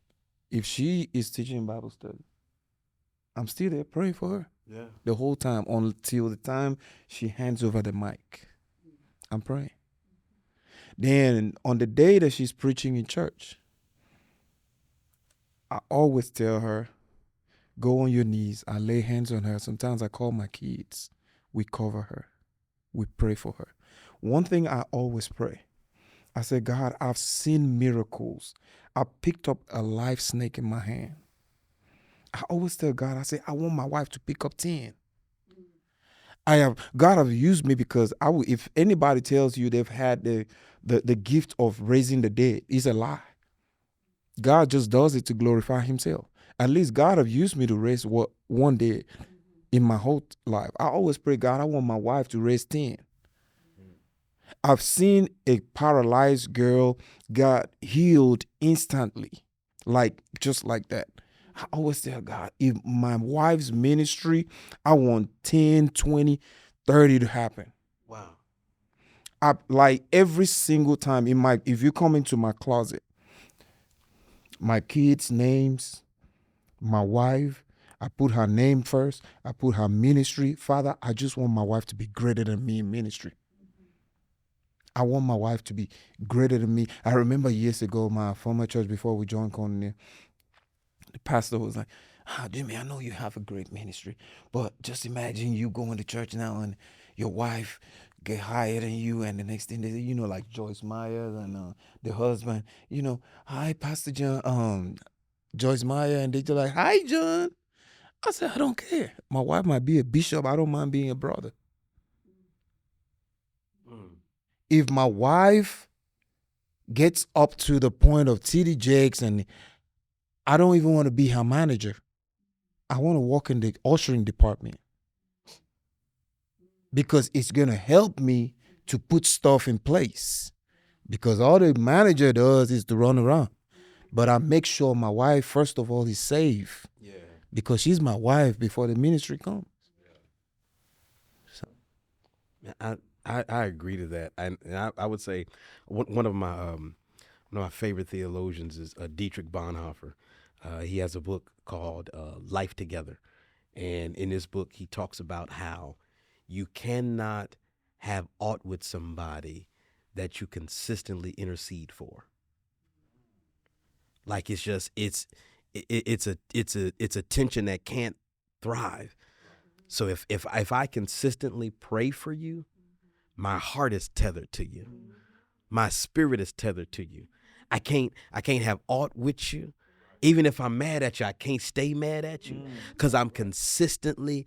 if she is teaching Bible study, I'm still there praying for her. Yeah. The whole time until the time she hands over the mic. I'm praying. Then on the day that she's preaching in church, I always tell her, go on your knees. I lay hands on her. Sometimes I call my kids. We cover her. We pray for her. One thing I always pray, I say, God, I've seen miracles. I picked up a live snake in my hand. I always tell God, I say, I want my wife to pick up 10. God have used me because if anybody tells you they've had the gift of raising the dead, it's a lie. God just does it to glorify himself. At least God have used me to raise one dead in my whole life. I always pray, God, I want my wife to raise 10. I've seen a paralyzed girl got healed instantly, just like that. I always tell God, if my wife's ministry, I want 10, 20, 30 to happen. Wow. Every single time if you come into my closet, my kids' names, my wife, I put her name first. I put her ministry. Father, I just want my wife to be greater than me in ministry. I want my wife to be greater than me. I remember years ago, my former church, before we joined Cornelius, the pastor was like, Jimmy, I know you have a great ministry, but just imagine you going to church now and your wife get higher than you, and the next thing they say, like Joyce Meyer and the husband, hi, Pastor John, Joyce Meyer, and they just like, hi, John. I said, I don't care. My wife might be a bishop. I don't mind being a brother. If my wife gets up to the point of TD Jakes and I don't even want to be her manager, I want to work in the ushering department because it's going to help me to put stuff in place, because all the manager does is to run around. But I make sure my wife, first of all, is safe, because she's my wife before the ministry comes. So. I agree to that, and I would say one of my favorite theologians is Dietrich Bonhoeffer. He has a book called Life Together, and in this book he talks about how you cannot have aught with somebody that you consistently intercede for. Like it's a tension that can't thrive. So if I consistently pray for you, my heart is tethered to you. My spirit is tethered to you. I can't have aught with you. Even if I'm mad at you, I can't stay mad at you because I'm consistently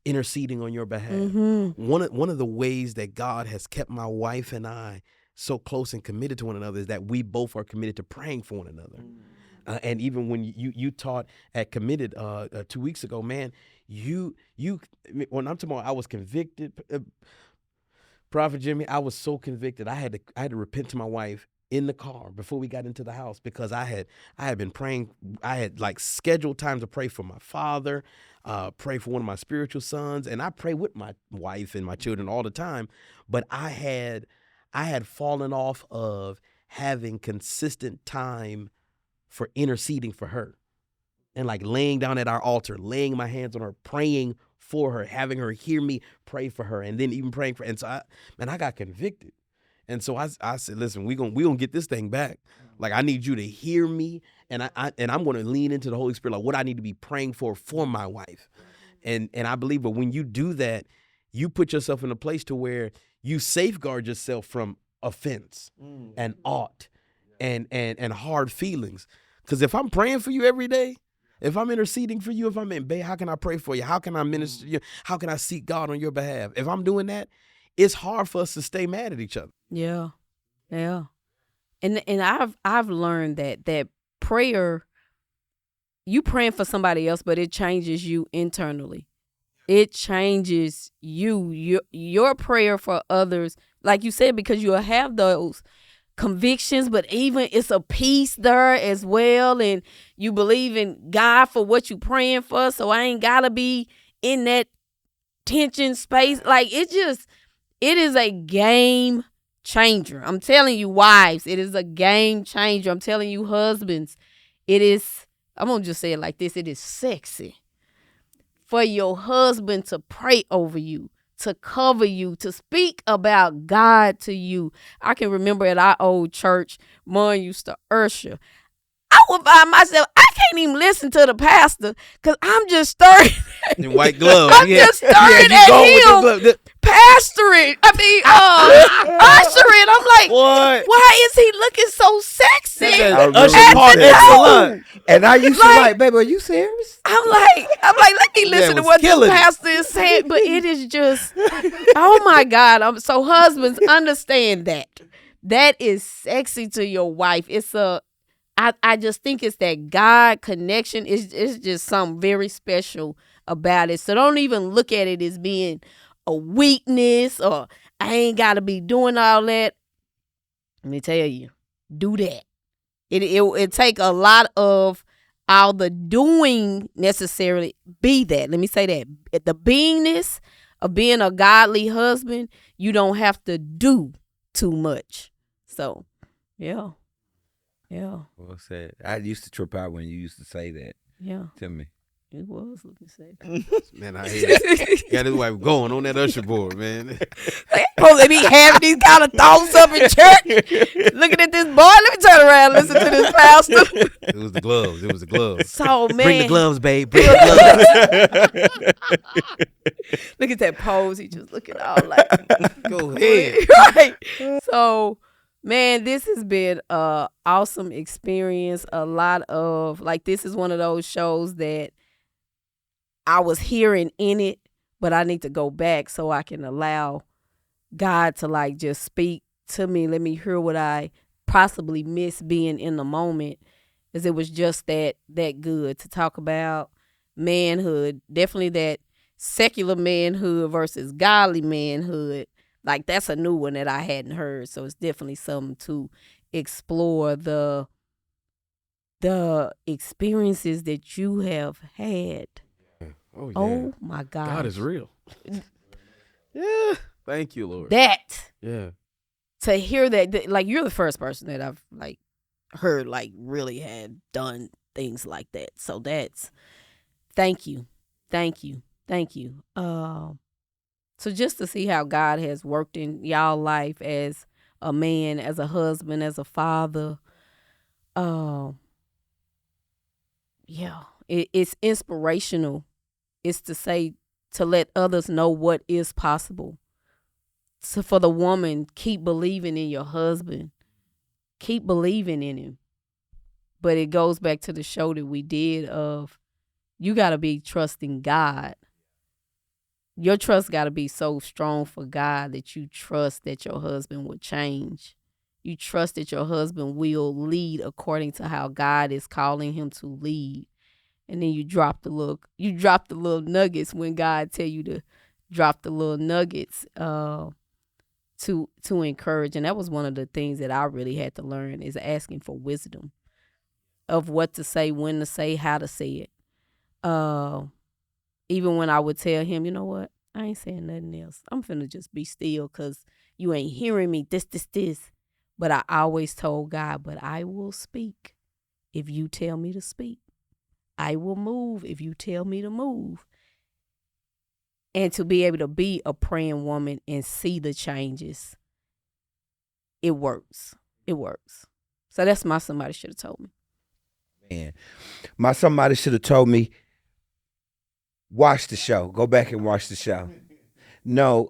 interceding on your behalf. One of the ways that God has kept my wife and I so close and committed to one another is that we both are committed to praying for one another. And even when you taught at Committed 2 weeks ago, man, when I'm talking about I was convicted, Prophet Jimmy, I was so convicted. I had to repent to my wife in the car before we got into the house, because I had been praying. I had scheduled time to pray for my father, pray for one of my spiritual sons, and I pray with my wife and my children all the time. But I had fallen off of having consistent time for interceding for her, and laying down at our altar, laying my hands on her, praying for her, having her hear me pray for her, and then even praying for. And so I got convicted. And so I said, listen, we gonna get this thing back. I need you to hear me, and I'm gonna lean into the Holy Spirit, what I need to be praying for my wife. And I believe, but when you do that, you put yourself in a place to where you safeguard yourself from offense and ought and hard feelings. Because if I'm praying for you every day, if I'm interceding for you, if I'm in babe, how can I pray for you? How can I minister to you? How can I seek God on your behalf? If I'm doing that, it's hard for us to stay mad at each other. Yeah. And I've learned that prayer, you praying for somebody else, but it changes you internally. It changes you. Your prayer for others, like you said, because you'll have those convictions, but even it's a peace there as well, and you believe in God for what you praying for, so I ain't gotta be in that tension space. It is a game changer. I'm telling you, wives, it is a game changer. I'm telling you, husbands, I'm gonna just say it like this, it is sexy for your husband to pray over you, to cover you, to speak about God to you. I can remember at our old church, Mom used to usher. I would find myself, I can't even listen to the pastor because I'm just staring. In white gloves. I'm just staring at him. Pastoring. I mean, ushering. I'm like, What? why is he looking so sexy? Usher part excellent. And I used to like, baby, are you serious? I'm like, let me listen to what this killing it. pastor is saying. But it is just, oh my God. So husbands, understand that. That is sexy to your wife. It's I just think it's that God connection. It's just something very special about it. So don't even look at it as being a weakness or I ain't got to be doing all that. Let me tell you, do that. It take a lot of all the doing necessarily be that. Let me say that. The beingness of being a godly husband, you don't have to do too much. So, yeah. Well said. I used to trip out when you used to say that to me. It was. Let me say. Man, I hate it. Got his wife going on that usher board, man. They be having these kind of thoughts up in church. Looking at this boy. Let me turn around and listen to this pastor. It was the gloves. So, man. Bring the gloves, babe. Bring the gloves. Look at that pose. He just looking all like. Go ahead. Right. So, man, this has been an awesome experience. A lot of, like, this is one of those shows that I was hearing in it, but I need to go back so I can allow God to, like, just speak to me. Let me hear what I possibly miss being in the moment, because it was just that good to talk about manhood. Definitely that secular manhood versus godly manhood. Like, that's a new one that I hadn't heard. So it's definitely something to explore, the experiences that you have had. Oh, yeah. Oh my God. God is real. Yeah. Thank you, Lord. That. Yeah. To hear that, like, you're the first person that I've, like, heard, like, really had done things like that. So that's, thank you. So just to see how God has worked in y'all life as a man, as a husband, as a father, it's inspirational. It's to let others know what is possible. So for the woman, keep believing in your husband. Keep believing in him. But it goes back to the show that we did of, you got to be trusting God. Your trust got to be so strong for God that you trust that your husband will change. You trust that your husband will lead according to how God is calling him to lead. And then you drop the little nuggets when God tell you to drop the little nuggets to encourage. And that was one of the things that I really had to learn, is asking for wisdom of what to say, when to say, how to say it. Even when I would tell him, you know what, I ain't saying nothing else. I'm finna just be still because you ain't hearing me, this. But I always told God, but I will speak if you tell me to speak. I will move if you tell me to move. And to be able to be a praying woman and see the changes, it works. So that's my somebody should have told me. Man, my somebody should have told me, watch the show. Go back and watch the show. No,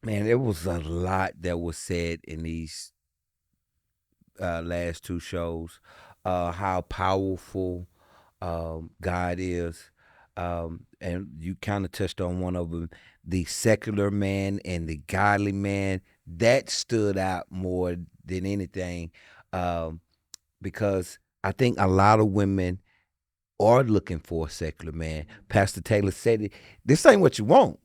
man, there was a lot that was said in these last two shows. How powerful God is. And you kind of touched on one of them, the secular man and the godly man. That stood out more than anything, because I think a lot of women are looking for a secular man. Pastor Taylor said it. This ain't what you want.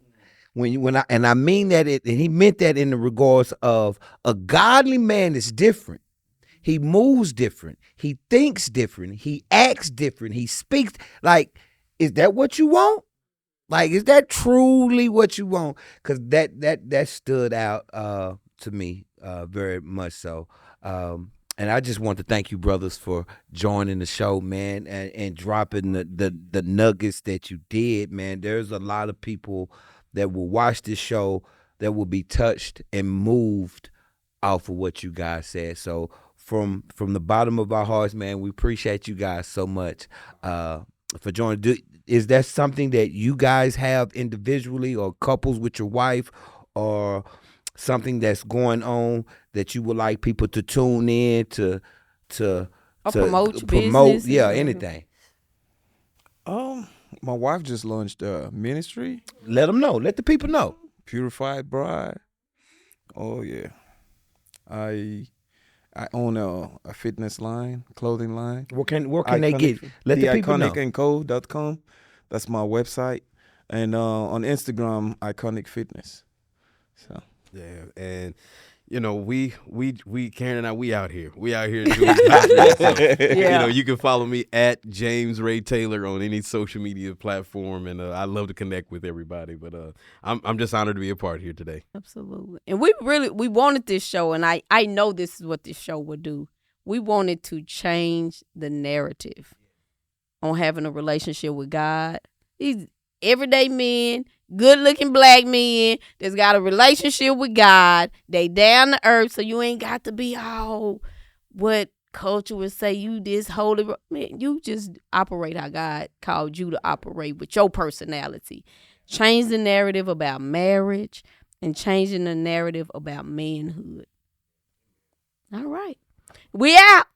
I mean that and he meant that in the regards of a godly man is different. He moves different. He thinks different. He acts different. He speaks. Like, is that what you want? Like, is that truly what you want? Because that stood out to me very much so. And I just want to thank you, brothers, for joining the show, man, and dropping the nuggets that you did, man. There's a lot of people that will watch this show that will be touched and moved off of what you guys said. So from the bottom of our hearts, man, we appreciate you guys so much for joining. Is that something that you guys have individually or couples with your wife, or something that's going on that you would like people to tune in to promote your business? Yeah, anything. My wife just launched a ministry, Let them know. Let the people know. Purified Bride. Oh yeah, I own a fitness line, clothing line. Where can they get? Let the people know. iconicandco.com. That's my website, and on Instagram, Iconic Fitness. So Yeah, and you know, we Karen and I, we out here doing business. So, you know, you can follow me at James Ray Taylor on any social media platform, and I love to connect with everybody. But I'm just honored to be a part here today. Absolutely. And we wanted this show, and I know this is what this show would do. We wanted to change the narrative on having a relationship with God. These everyday men, good-looking black men that's got a relationship with God. They down to earth, so you ain't got to be all what culture would say you this holy. Man, you just operate how God called you to operate with your personality. Change the narrative about marriage and changing the narrative about manhood. All right. We out.